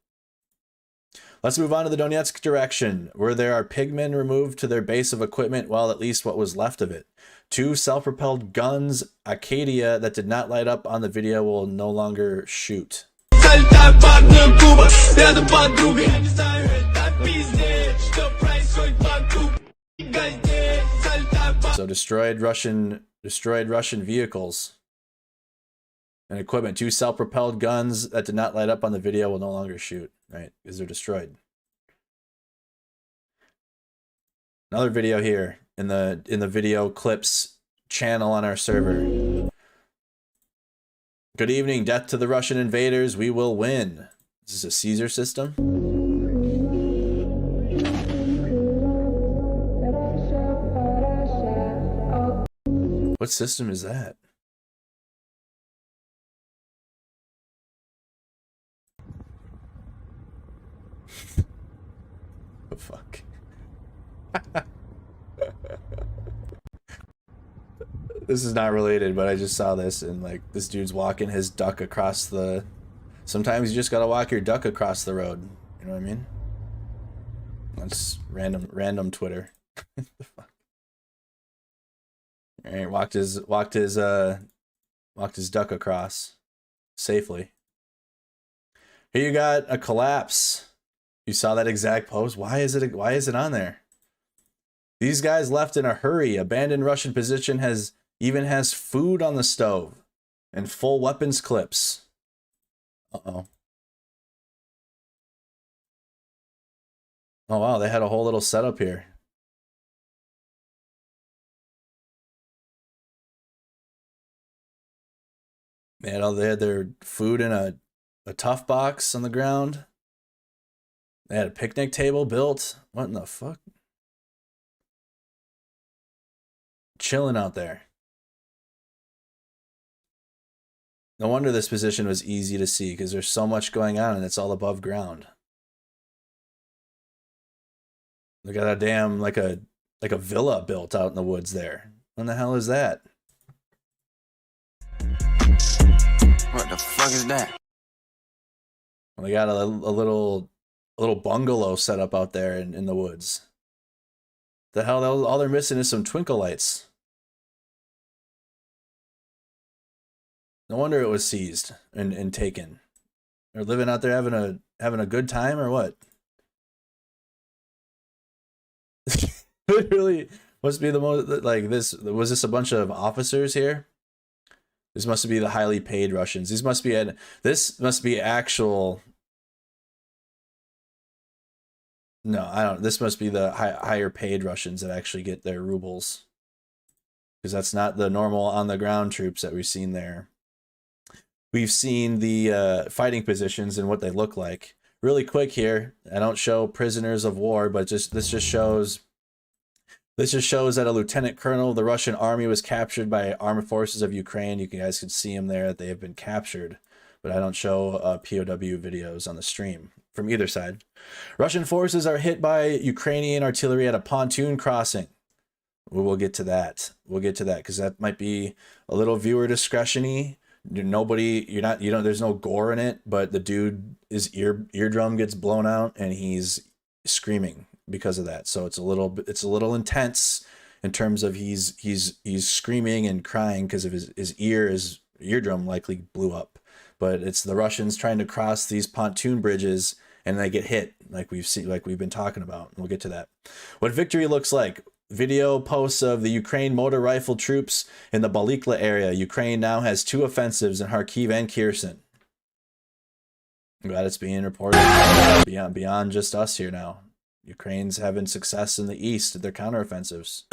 Let's move on to the Donetsk direction, where there are pigmen removed to their base of equipment, well, at least what was left of it. 2 self-propelled guns, Acadia, that did not light up on the video will no longer shoot. So destroyed Russian vehicles and equipment. 2 self-propelled guns that did not light up on the video will no longer shoot, right? Because they're destroyed. Another video here in the video clips channel on our server. Good evening, death to the Russian invaders. We will win. This is a Caesar system. What system is that? The fuck? This is not related, but I just saw this, and like this dude's walking his duck across the... Sometimes you just gotta walk your duck across the road. You know what I mean? That's random Twitter. The fuck? All right, walked his duck across safely. Here you got a collapse. You saw that exact post. Why is it on there? These guys left in a hurry. Abandoned Russian position even has food on the stove and full weapons clips. Uh-oh. Oh wow, they had a whole little setup here. They had their food in a tough box on the ground. They had a picnic table built. What in the fuck? Chilling out there. No wonder this position was easy to see, because there's so much going on and it's all above ground. Look at that damn like a villa built out in the woods there. What the hell is that? What the fuck is that? Well, they got a little bungalow set up out there in the woods. The hell, all they're missing is some twinkle lights. No wonder it was seized and taken. They're living out there having a good time or what? Literally must be the most like this. Was this a bunch of officers here? This must be the highly paid Russians. This must be actual. No, I don't. This must be the higher paid Russians that actually get their rubles, because that's not the normal on the ground troops that we've seen there. We've seen the fighting positions and what they look like. Really quick here, I don't show prisoners of war, but this just shows that a lieutenant colonel of the Russian army was captured by armed forces of Ukraine. You guys can see them there, that they have been captured, but I don't show POW videos on the stream from either side. Russian forces are hit by Ukrainian artillery at a pontoon crossing. We'll get to that. We'll get to that, because that might be a little viewer discretion-y. There's no gore in it, but the dude, his eardrum gets blown out and he's screaming because of that. So it's a little intense in terms of he's screaming and crying because of his eardrum likely blew up. But it's the Russians trying to cross these pontoon bridges and they get hit, like we've been talking about. We'll get to that. What victory looks like. Video posts of the Ukraine motor rifle troops in the Bakhmut area. Ukraine now has 2 offensives in Kharkiv and Kherson. I'm glad it's being reported beyond just us here now. Ukraine's having success in the east at their counteroffensives.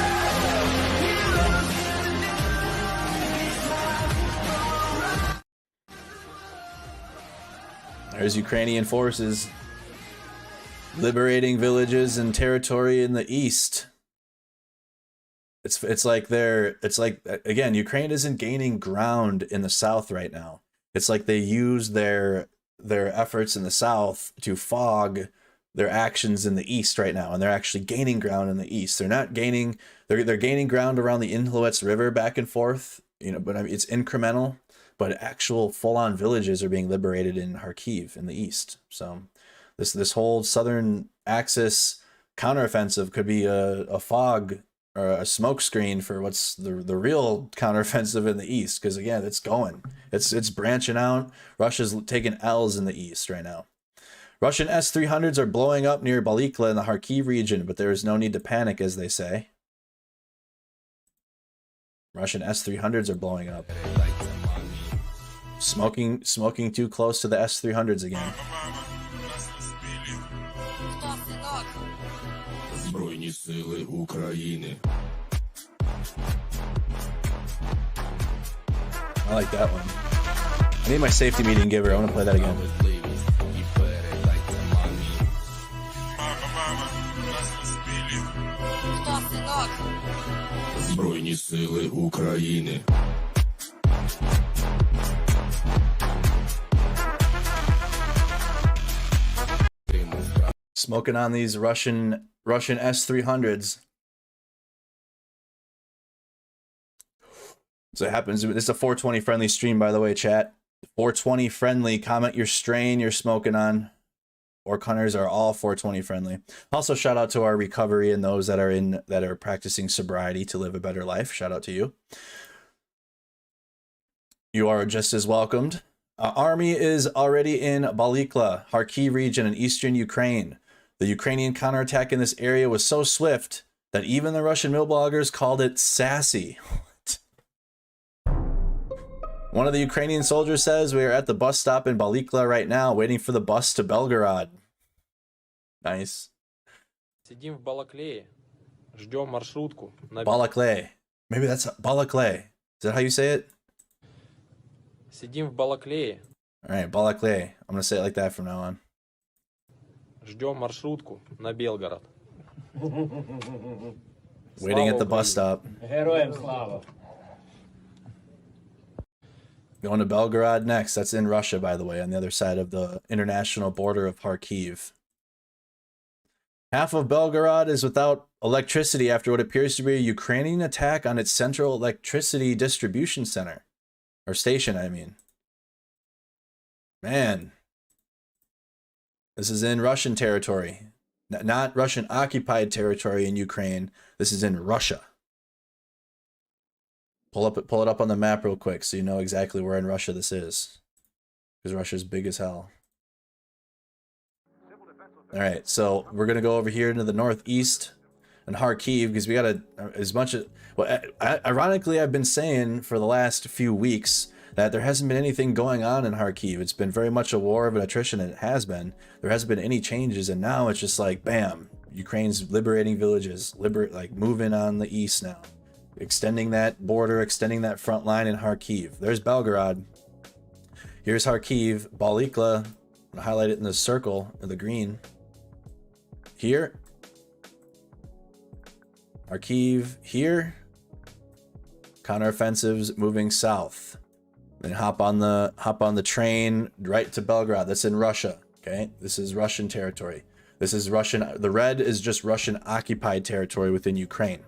There's Ukrainian forces liberating villages and territory in the east. It's like again, Ukraine isn't gaining ground in the south right now. It's like they use their efforts in the south to fog their actions in the east right now, and they're actually gaining ground in the east. They're not gaining. They're gaining ground around the Inhluetz River back and forth, but I mean, it's incremental. But actual full-on villages are being liberated in Kharkiv in the east. So this whole southern axis counteroffensive could be a fog or a smoke screen for what's the real counteroffensive in the east. Because again, it's branching out. Russia's taking L's in the east right now. Russian S-300s are blowing up near Bakhmut in the Kharkiv region, but there is no need to panic, as they say. Russian S-300s are blowing up. Smoking too close to the S-300s again. Збройні сили України. I like that one. I need my safety meeting giver. I want to play that again. Збройні сили України. Smoking on these Russian S-300s. So it happens. This is a 420 friendly stream, by the way, chat. 420 friendly. Comment your strain you're smoking on. Orc hunters are all 420 friendly. Also, shout out to our recovery and those that are practicing sobriety to live a better life. Shout out to you. You are just as welcomed. Army is already in Balikla, Kharkiv region in eastern Ukraine. The Ukrainian counterattack in this area was so swift that even the Russian mill bloggers called it sassy. One of the Ukrainian soldiers says, "We are at the bus stop in Balikla right now, waiting for the bus to Belgorod." Nice. Сидим в Балаклее, ждем маршрутку. Balakley. Maybe that's Balakley. Is that how you say it? Сидим в Балаклее. All right, Balakley. I'm going to say it like that from now on. Ждем маршрутку на Белгород. Waiting at the bus stop. Героям слава. Going to Belgorod next. That's in Russia, by the way, on the other side of the international border of Kharkiv. Half of Belgorod is without electricity after what appears to be a Ukrainian attack on its central electricity distribution center. Or station, I mean. Man. This is in Russian territory. Not Russian occupied territory in Ukraine. This is in Russia. Pull it up on the map real quick so you know exactly where in Russia this is. Because Russia's big as hell. Alright, so we're going to go over here into the northeast and Kharkiv because we got as much as... Well, ironically, I've been saying for the last few weeks that there hasn't been anything going on in Kharkiv. It's been very much a war of attrition, and it has been. There hasn't been any changes, and now it's just like, bam, Ukraine's liberating villages, like moving on the east now. Extending that border, extending that front line in Kharkiv. There's Belgorod. Here's Kharkiv, Balikla. I'll highlight it in the circle, in the green. Here. Kharkiv, here. Counteroffensives moving south. Then hop on the train right to Belgorod. That's in Russia. Okay, this is Russian territory. This is Russian. The red is just Russian occupied territory within Ukraine.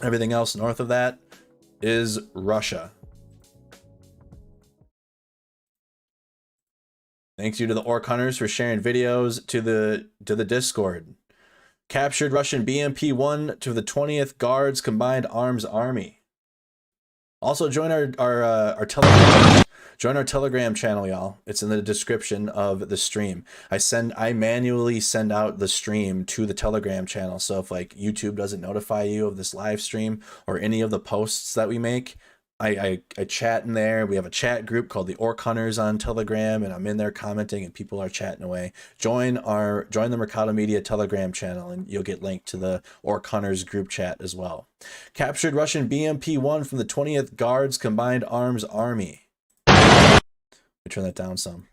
Everything else north of that is Russia. Thanks you to the Orc Hunters for sharing videos to the Discord. Captured Russian BMP-1 to the 20th Guards Combined Arms Army. Also join our Telegram channel, y'all. It's in the description of the stream. I manually send out the stream to the Telegram channel. So if like YouTube doesn't notify you of this live stream or any of the posts that we make, I chat in there. We have a chat group called the Orc Hunters on Telegram, and I'm in there commenting and people are chatting away. Join the Mercado Media Telegram channel and you'll get linked to the Orc Hunters group chat as well. Captured Russian BMP-1 from the 20th Guards Combined Arms Army. Let me turn that down some.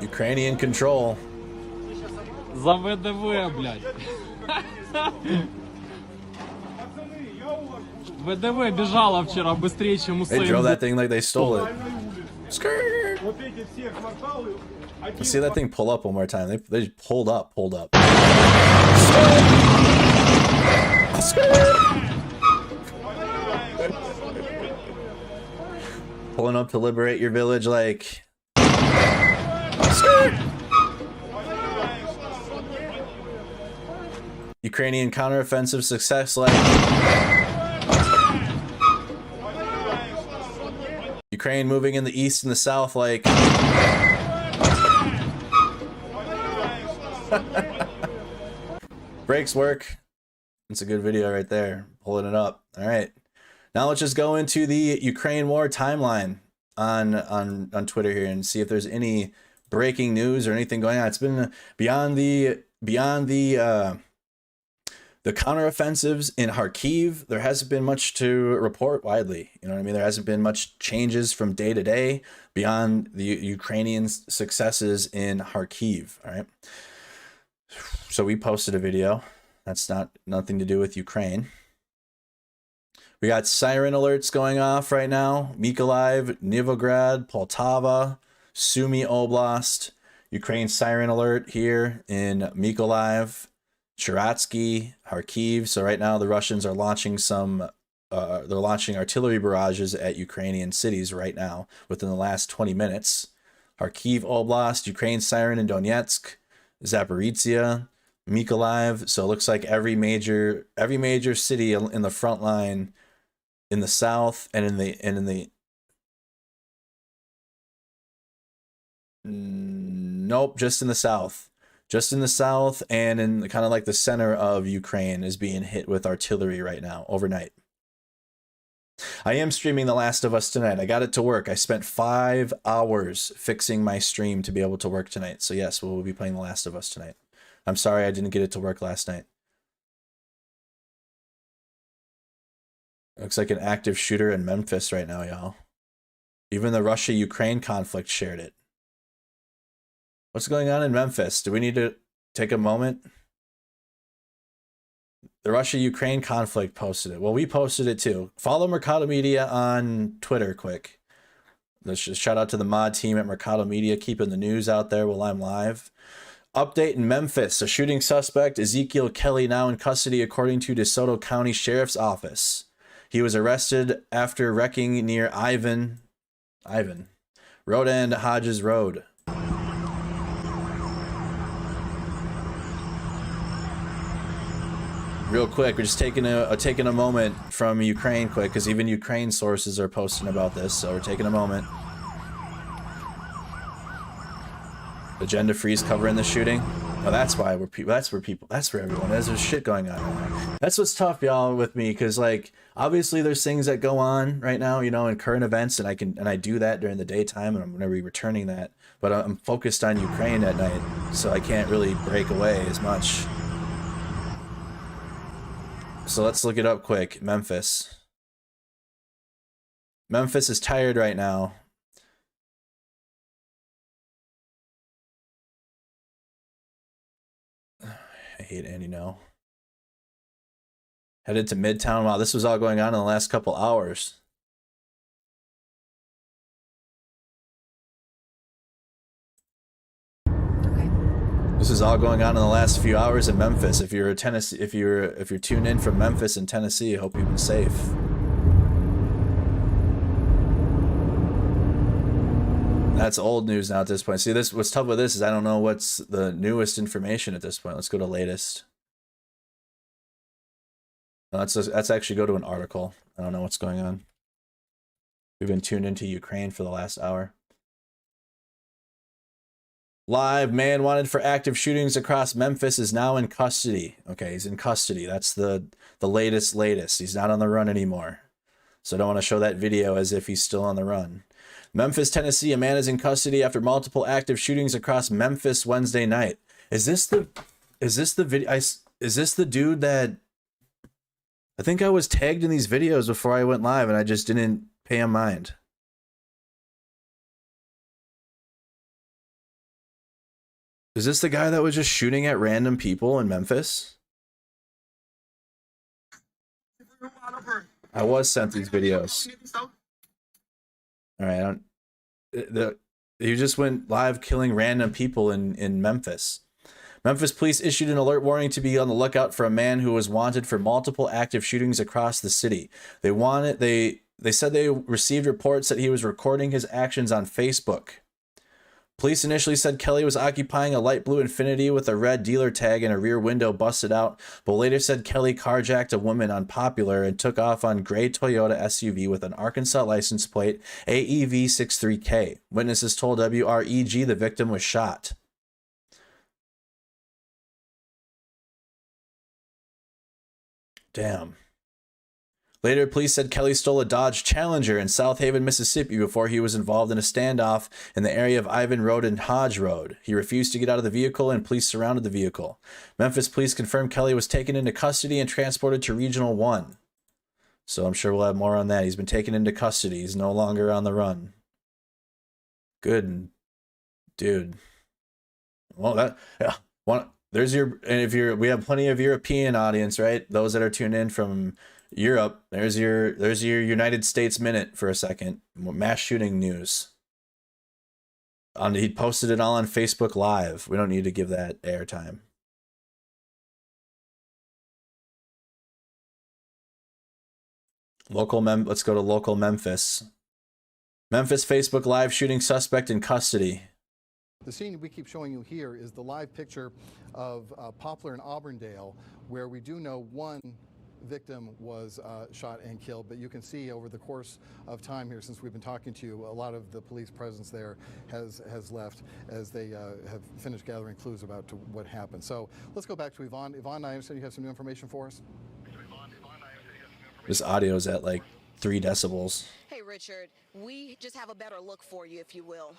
Ukrainian control. За ВДВ, блядь. ВДВ бежала вчера быстрее, чем They drove that thing like they stole it. Skirt. Let's see that thing pull up one more time. They just pulled up. Pulling up to liberate your village like... Skirt. Ukrainian counteroffensive success like... Ukraine moving in the east and the south like... Brakes work. It's a good video right there. Pulling it up. All right. Now let's just go into the Ukraine war timeline. on Twitter here and see if there's any breaking news or anything going on. It's been beyond the counteroffensives in Kharkiv. There hasn't been much to report widely. You know what I mean? There hasn't been much changes from day to day beyond the Ukrainian successes in Kharkiv. All right. So we posted a video. That's nothing to do with Ukraine. We got siren alerts going off right now. Mykolaiv, Nivograd, Poltava, Sumy Oblast. Ukraine siren alert here in Mykolaiv, Cheratsky, Kharkiv. So right now the Russians are launching they're launching artillery barrages at Ukrainian cities right now within the last 20 minutes. Kharkiv Oblast, Ukraine siren in Donetsk, Zaporizhzhia, Mykolaiv. So it looks like every major city in the front line in the south and in the nope, just in the south. Just in the south and in kind of like the center of Ukraine is being hit with artillery right now, overnight. I am streaming The Last of Us tonight. I got it to work. I spent 5 hours fixing my stream to be able to work tonight. So yes, we'll be playing The Last of Us tonight. I'm sorry I didn't get it to work last night. Looks like an active shooter in Memphis right now, y'all. Even the Russia-Ukraine conflict shared it. What's going on in Memphis? Do we need to take a moment? The Russia-Ukraine conflict posted it. Well, we posted it too. Follow Mercado Media on Twitter quick. Let's just shout out to the mod team at Mercado Media, keeping the news out there while I'm live. Update in Memphis. A shooting suspect, Ezekiel Kelly, now in custody according to DeSoto County Sheriff's Office. He was arrested after wrecking near Ivan Road and Hodges Road. Real quick, we're just taking a moment from Ukraine quick, because even Ukraine sources are posting about this, so we're taking a moment. Agenda Freeze covering the shooting. Oh, that's why that's where everyone is. There's shit going on. That's what's tough, y'all, with me, because like obviously there's things that go on right now, you know, in current events, and I do that during the daytime, and I'm gonna be returning that. But I'm focused on Ukraine at night, so I can't really break away as much. So let's look it up quick. Memphis. Memphis is tired right now. I hate Andy No. Headed to Midtown. Wow, this was all going on in the last couple hours. This is all going on in the last few hours in Memphis. If you're Tennessee, if you're tuned in from Memphis and Tennessee, I hope you've been safe. That's old news now at this point. See, this what's tough with this is I don't know what's the newest information at this point. Let's go to latest. No, let's actually go to an article. I don't know what's going on. We've been tuned into Ukraine for the last hour. Live, man wanted for active shootings across Memphis is now in custody. Okay, he's in custody. That's the latest. He's not on the run anymore. So I don't want to show that video as if he's still on the run. Memphis, Tennessee, a man is in custody after multiple active shootings across Memphis Wednesday night. Is this the video? Is this the dude that I think I was tagged in these videos before I went live and I just didn't pay him mind? Is this the guy that was just shooting at random people in Memphis? I was sent these videos. All right, you just went live killing random people in Memphis. Memphis police issued an alert warning to be on the lookout for a man who was wanted for multiple active shootings across the city. They said they received reports that he was recording his actions on Facebook. Police initially said Kelly was occupying a light blue Infiniti with a red dealer tag and a rear window busted out, but later said Kelly carjacked a woman on Popular and took off on gray Toyota SUV with an Arkansas license plate AEV63K. Witnesses told WREG the victim was shot. Damn. Later, police said Kelly stole a Dodge Challenger in South Haven, Mississippi before he was involved in a standoff in the area of Ivan Road and Hodge Road. He refused to get out of the vehicle and police surrounded the vehicle. Memphis police confirmed Kelly was taken into custody and transported to Regional 1. So I'm sure we'll have more on that. He's been taken into custody. He's no longer on the run. Good. Dude. Well, there's your, and we have plenty of European audience, right? Those that are tuned in from Europe, there's your United States minute for a second. Mass shooting news. He posted it all on Facebook Live. We don't need to give that airtime. Let's go to local Memphis. Memphis Facebook Live shooting suspect in custody. The scene we keep showing you here is the live picture of Poplar and Auburndale, where we do know one victim was shot and killed, but you can see over the course of time here, since we've been talking to you, a lot of the police presence there has left as they have finished gathering clues about to what happened. So let's go back to Yvonne. Yvonne, I understand you have some new information for us. This audio is at like 3 decibels. Hey, Richard, we just have a better look for you, if you will.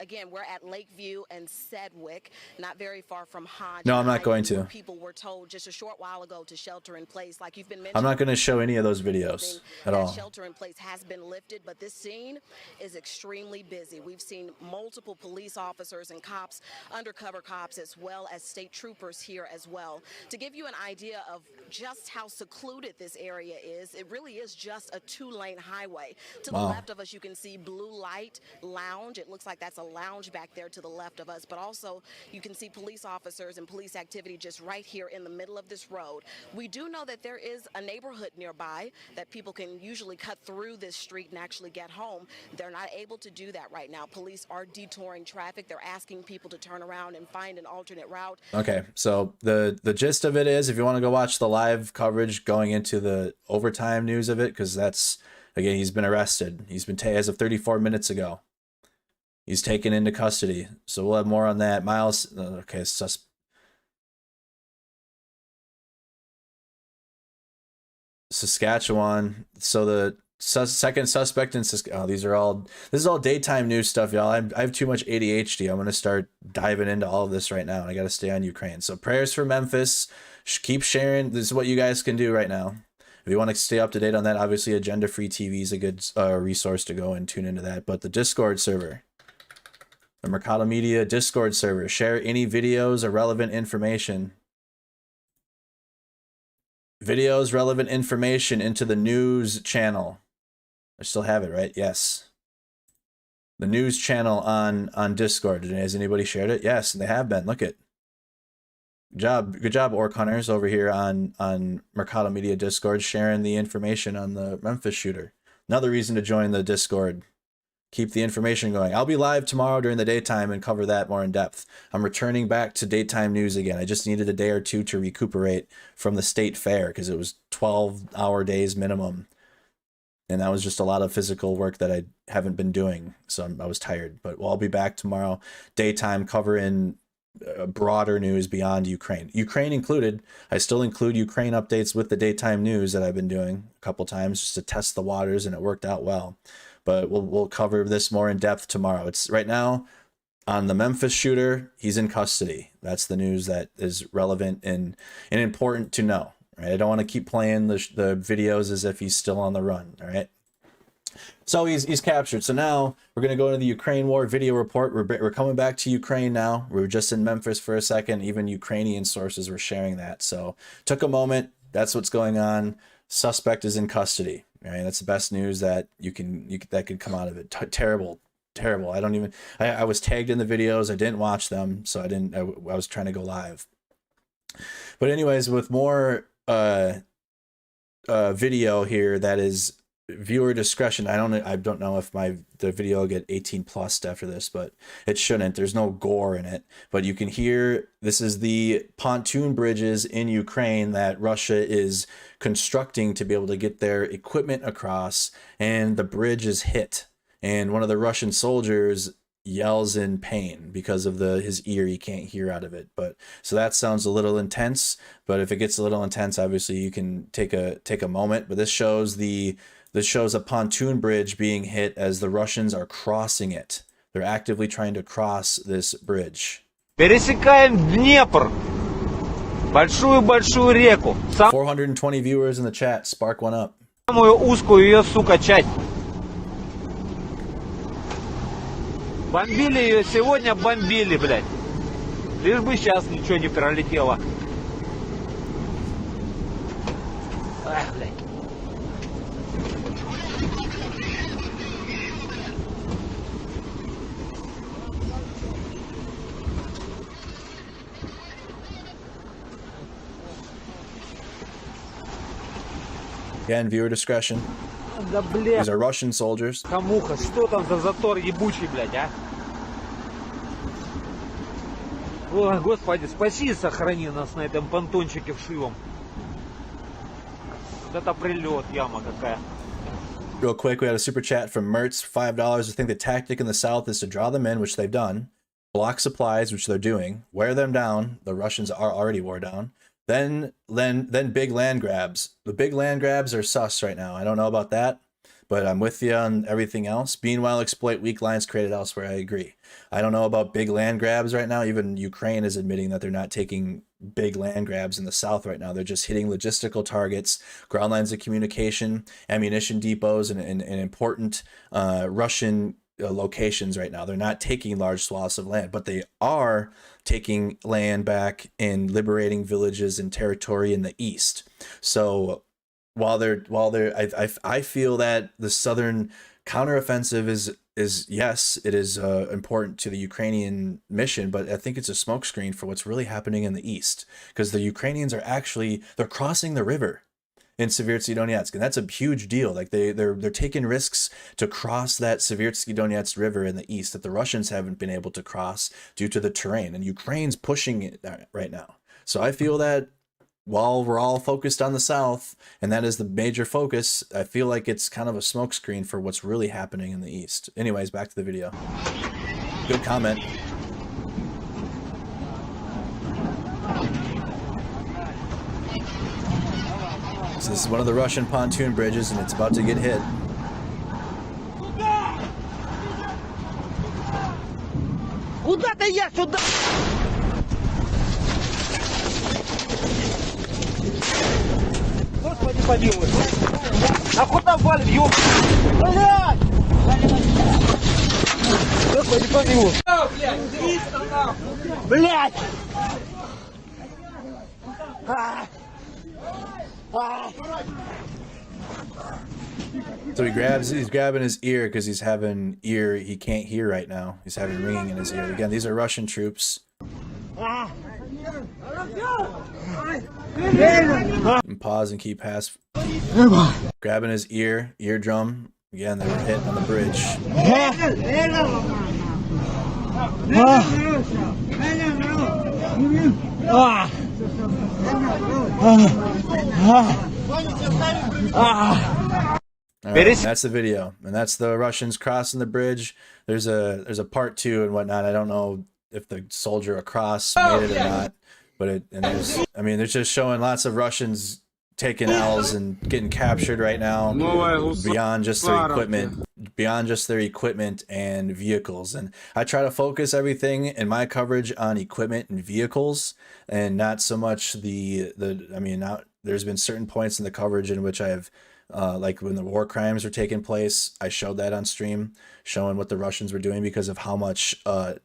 Again, we're at Lakeview and Sedgwick, not very far from Hodge. No, I'm not going to. People were told just a short while ago to shelter in place, like you've been mentioning. I'm not going to show any of those videos at all. Shelter in place has been lifted, but this scene is extremely busy. We've seen multiple police officers and cops, undercover cops, as well as state troopers here as well. To give you an idea of just how secluded this area is, it really is just a 2-lane highway. To the left of us, you can see Blue Light Lounge. It looks like that's a lounge back there to the left of us, but also you can see police officers and police activity just right here in the middle of this road. We do know that there is a neighborhood nearby that people can usually cut through this street and actually get home. They're not able to do that right now. Police are detouring traffic. They're asking people to turn around and find an alternate route. Okay, so the gist of it is, if you want to go watch the live coverage going into the overtime news of it, because that's, again, he's been arrested. He's been as of 34 minutes ago. He's taken into custody. So we'll have more on that. Miles, okay, Saskatchewan. So the second suspect in Saskatchewan. Oh, this is all daytime news stuff, y'all. I have too much ADHD. I'm going to start diving into all of this right now. And I got to stay on Ukraine. So prayers for Memphis. Keep sharing. This is what you guys can do right now. If you want to stay up to date on that, obviously Agenda Free TV is a good resource to go and tune into that. But the Discord server, the Mercado Media Discord server, share any videos or relevant information. Videos, relevant information into the news channel. I still have it, right? Yes. The news channel on Discord. Has anybody shared it? Yes, they have been. Look at. Good job, Orc Hunters over here on Mercado Media Discord, sharing the information on the Memphis shooter. Another reason to join the Discord. Keep the information going. I'll be live tomorrow during the daytime and cover that more in depth. I'm returning back to daytime news again. I just needed a day or two to recuperate from the state fair because it was 12-hour days minimum. And that was just a lot of physical work that I haven't been doing. So I was tired. But I'll be back tomorrow, daytime, covering broader news beyond Ukraine. Ukraine included. I still include Ukraine updates with the daytime news that I've been doing a couple times just to test the waters, and it worked out well. But we'll cover this more in depth tomorrow. It's right now on the Memphis shooter. He's in custody. That's the news that is relevant and important to know. Right? I don't want to keep playing the videos as if he's still on the run. All right. So he's captured. So now we're going to go into the Ukraine War Video Report. We're coming back to Ukraine now. We were just in Memphis for a second. Even Ukrainian sources were sharing that. So took a moment. That's what's going on. Suspect is in custody. Right? That's the best news that that could come out of it. Terrible. I was tagged in the videos. I didn't watch them, so I was trying to go live. But anyways, with more video here that is viewer discretion. I don't know if the video will get 18 plus after this, but it shouldn't. There's no gore in it, but you can hear this is the pontoon bridges in Ukraine that Russia is constructing to be able to get their equipment across, and the bridge is hit, and one of the Russian soldiers yells in pain because of his ear. He can't hear out of it. But so that sounds a little intense, but if it gets a little intense, obviously you can take a moment. But this shows a pontoon bridge being hit as the Russians are crossing it. They're actively trying to cross this bridge. Пересекаем Днепр. Большую реку. 420 viewers in the chat. Spark one up. Самую узкую ее, сука, часть. Бомбили ее сегодня, бомбили, блядь. Лишь бы сейчас ничего не пролетело. Ах, блядь. Again, viewer discretion. Да, блядь. These are Russian soldiers. Камуха, что там за затор ебучий, блядь, а? Ой, Господи, спаси и сохрани нас на этом понтончике вшивом. Вот это прилет, яма какая. Real quick, we had a super chat from Mertz, $5. I think the tactic in the south is to draw them in, which they've done, block supplies, which they're doing, wear them down. The Russians are already wore down. Then big land grabs. The big land grabs are sus right now. I don't know about that, but I'm with you on everything else. Meanwhile, exploit weak lines created elsewhere. I agree. I don't know about big land grabs right now. Even Ukraine is admitting that they're not taking big land grabs in the south right now. They're just hitting logistical targets, ground lines of communication, ammunition depots, and important Russian locations right now. They're not taking large swaths of land, but they are taking land back and liberating villages and territory in the east. So while I feel that the southern counteroffensive is yes, it is important to the Ukrainian mission, but I think it's a smokescreen for what's really happening in the east, because the Ukrainians are they're crossing the river in Seversky Donetsk, and that's a huge deal. Like they're taking risks to cross that Seversky Donetsk river in the east that the Russians haven't been able to cross due to the terrain, and Ukraine's pushing it right now. So I feel that while we're all focused on the south, and that is the major focus, I feel like it's kind of a smokescreen for what's really happening in the east. Anyways, back to the video. Good comment. So this is one of the Russian pontoon bridges, and it's about to get hit. Куда ты я сюда? Господи помилуй. А куда валим, ёб? Блядь! Господи помилуй. Блядь! So he's grabbing his ear because he's having he can't hear right now. He's having ringing in his ear. Again, these are Russian troops. And pause and keep pass. Grabbing his eardrum. Again, they were hit on the bridge. Right, that's the video, and that's the Russians crossing the bridge. There's a part 2 and whatnot. I don't know if the soldier across made it or not, but they're just showing lots of Russians taking L's and getting captured right now beyond just their equipment and vehicles. And I try to focus everything in my coverage on equipment and vehicles, and not so much there's been certain points in the coverage in which I have like when the war crimes were taking place, I showed that on stream, showing what the Russians were doing because of how much the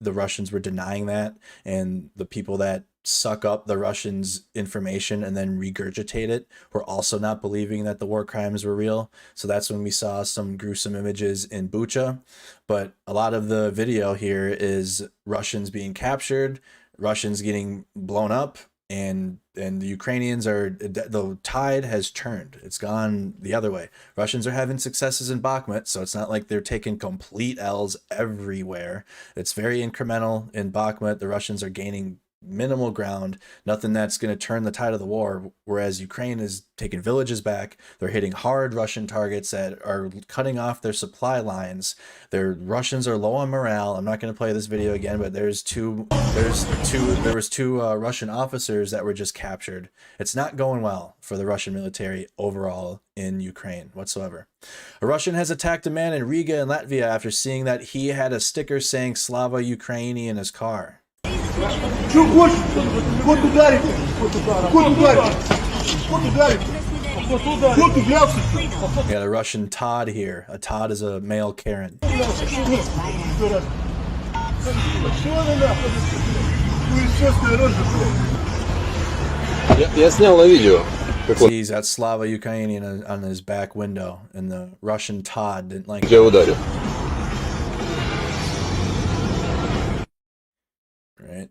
Russians were denying that, and the people that suck up the Russians' information and then regurgitate it were also not believing that the war crimes were real. So that's when we saw some gruesome images in Bucha. But a lot of the video here is Russians being captured, Russians getting blown up, and the Ukrainians the tide has turned. It's gone the other way. Russians are having successes in Bakhmut, so it's not like they're taking complete L's everywhere. It's very incremental in Bakhmut. The Russians are gaining minimal ground, nothing that's going to turn the tide of the war, whereas Ukraine is taking villages back. They're hitting hard Russian targets that are cutting off their supply lines. Their Russians are low on morale. I'm not going to play this video again, but there was two Russian officers that were just captured. It's not going well for the Russian military overall in Ukraine whatsoever. A Russian has attacked a man in Riga in Latvia after seeing that he had a sticker saying Slava Ukraini in his car. We got a Russian Todd here. A Todd is a male Karen. Я снял на видео. He's got Slava Ukrainian on his back window, and the Russian Todd didn't like it. Right?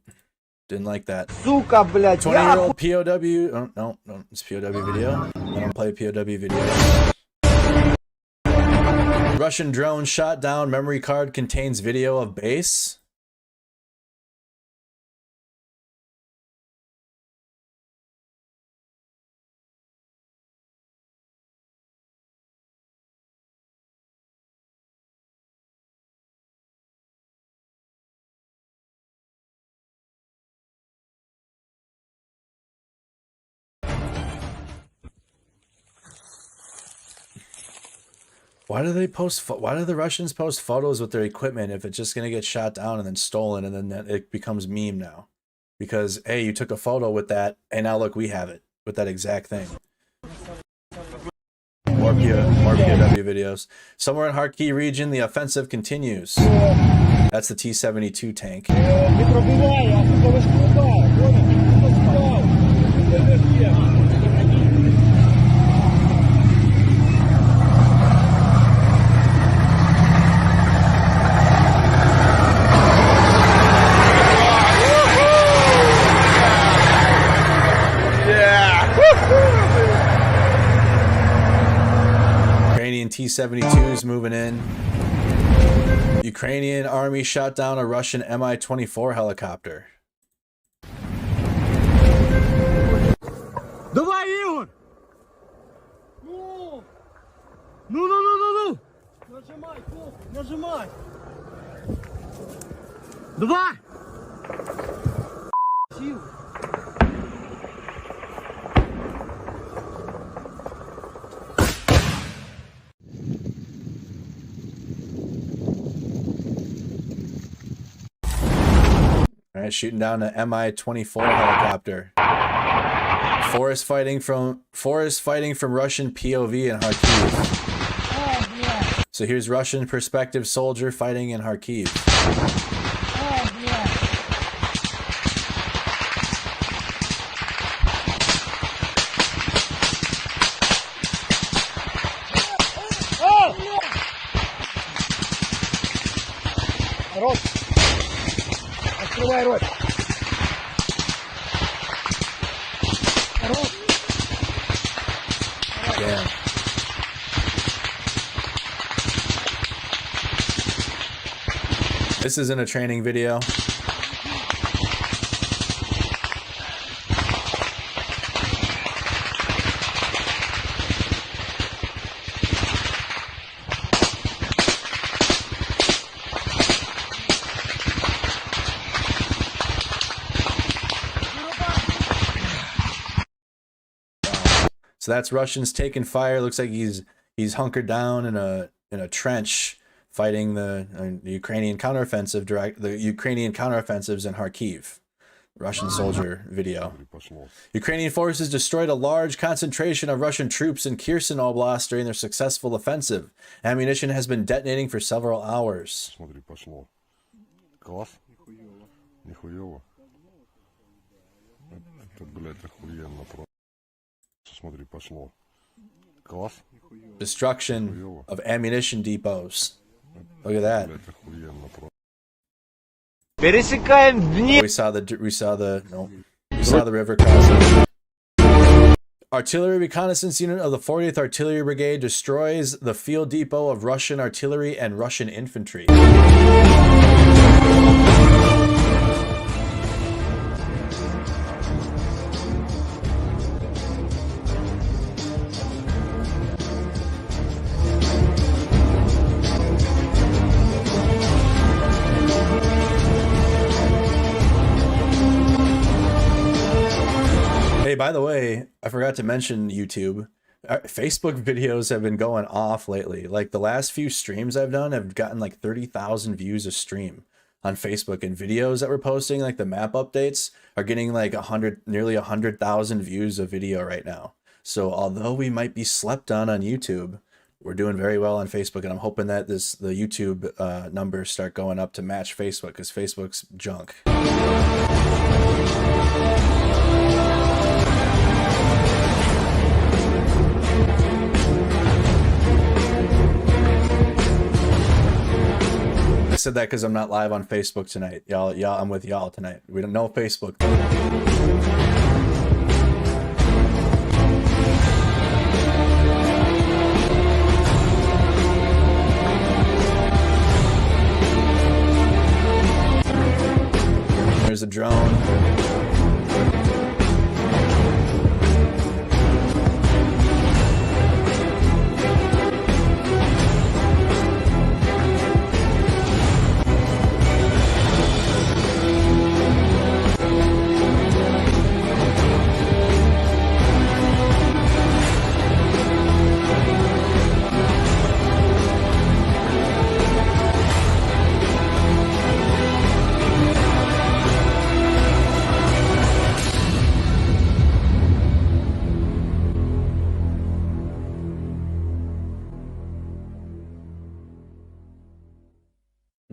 Didn't like that. Сука, блядь. 20-year-old POW. Oh, no, it's POW video. I don't play POW video. Russian drone shot down. Memory card contains video of base. Why do they post? Why do the Russians post photos with their equipment if it's just gonna get shot down and then stolen, and then it becomes meme now? Because hey, you took a photo with that, and now look, we have it with that exact thing. More POW videos. Somewhere in Kharkiv region, the offensive continues. That's the T-72 tank. Ukrainian T-72s moving in. Ukrainian army shot down a Russian Mi-24 helicopter. Давай, Игорь! Ну! Ну! Нажимай, нажимай! Давай! Сил! All right, shooting down an Mi-24 helicopter. Forest fighting from Russian POV in Kharkiv. So here's Russian perspective soldier fighting in Kharkiv. Рот! Открывай рот! Рот! Damn. This isn't a training video. So that's Russians taking fire. Looks like he's hunkered down in a trench fighting the Ukrainian counteroffensive. The Ukrainian counteroffensives in Kharkiv. Russian soldier video. Ukrainian forces destroyed a large concentration of Russian troops in Kherson Oblast during their successful offensive. Ammunition has been detonating for several hours. Destruction of ammunition depots. Look at that. We saw the river crossing. Artillery reconnaissance unit of the 40th Artillery Brigade destroys the field depot of Russian artillery and Russian infantry. Hey, by the way, I forgot to mention YouTube. Facebook videos have been going off lately. Like the last few streams I've done have gotten like 30,000 views a stream on Facebook, and videos that we're posting, like the map updates, are getting like nearly 100,000 views a video right now. So although we might be slept on YouTube, we're doing very well on Facebook, and I'm hoping that the YouTube numbers start going up to match Facebook, because Facebook's junk. I said that because I'm not live on Facebook tonight. Y'all, I'm with y'all tonight. We don't know Facebook. There's a drone.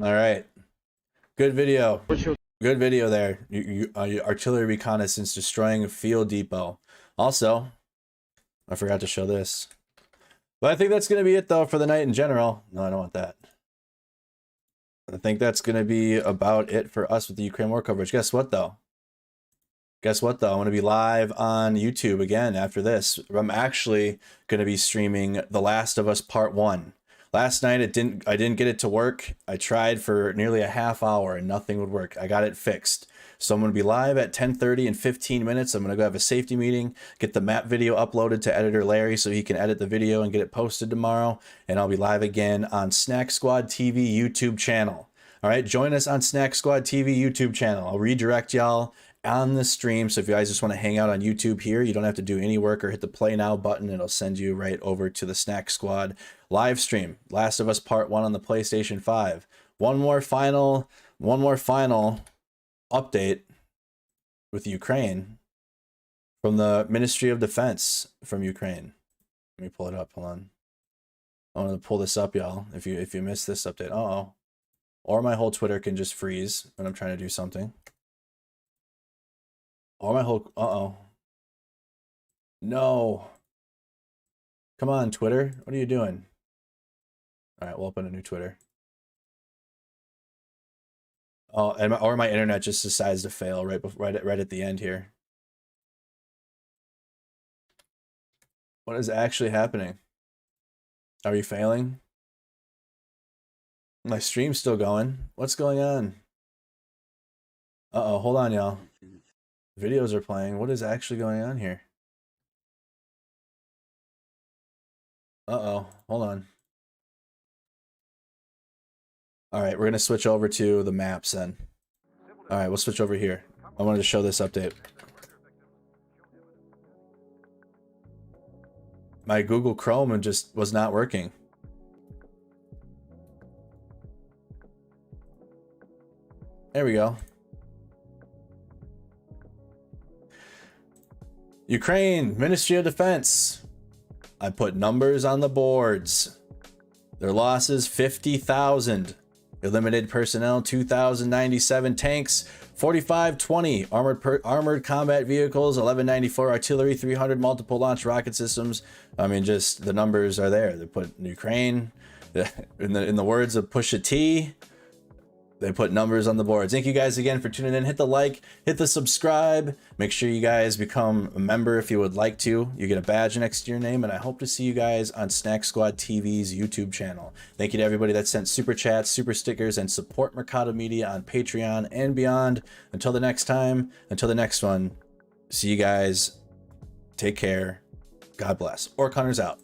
All right. Good video. Good video there. Artillery reconnaissance destroying a field depot. Also, I forgot to show this. But I think that's going to be it, though, for the night in general. No, I don't want that. I think that's going to be about it for us with the Ukraine war coverage. Guess what, though? I'm going to be live on YouTube again after this. I'm actually going to be streaming The Last of Us Part 1. Last night I didn't get it to work. I tried for nearly a half hour and nothing would work. I got it fixed. So I'm going to be live at 10:30 in 15 minutes. I'm going to go have a safety meeting, get the map video uploaded to editor Larry so he can edit the video and get it posted tomorrow. And I'll be live again on Snack Squad TV YouTube channel. All right, join us on Snack Squad TV YouTube channel. I'll redirect y'all on the stream. So if you guys just want to hang out on YouTube here, you don't have to do any work or hit the play now button. It'll send you right over to the Snack Squad live stream. Last of Us Part 1 on the PlayStation 5. One more final update with Ukraine from the Ministry of Defense from Ukraine. Let me pull it up. Hold on. I want to pull this up, y'all. If you missed this update. Uh-oh. Or my whole Twitter can just freeze when I'm trying to do something. Or my whole... Uh-oh. No. Come on, Twitter. What are you doing? All right, we'll open a new Twitter. Oh, and my internet just decides to fail right at the end here. What is actually happening? Are you failing? My stream's still going. What's going on? Uh-oh, hold on, y'all. Videos are playing. What is actually going on here? Uh-oh, hold on. All right, we're going to switch over to the maps then. All right, we'll switch over here. I wanted to show this update. My Google Chrome just was not working. There we go. Ukraine, Ministry of Defense. I put numbers on the boards. Their losses, 50,000. Eliminated personnel, 2,097 tanks, 4,520 armored combat vehicles, 1,194 artillery, 300 multiple launch rocket systems. I mean, just the numbers are there. They put Ukraine, in the words of Pusha T, they put numbers on the boards. Thank you guys again for tuning in. Hit the like, hit the subscribe. Make sure you guys become a member if you would like to. You get a badge next to your name, and I hope to see you guys on Snack Squad TV's YouTube channel. Thank you to everybody that sent super chats, super stickers, and support Mercado Media on Patreon and beyond. Until the next time, until the next one, see you guys. Take care. God bless. Orc Hunters out.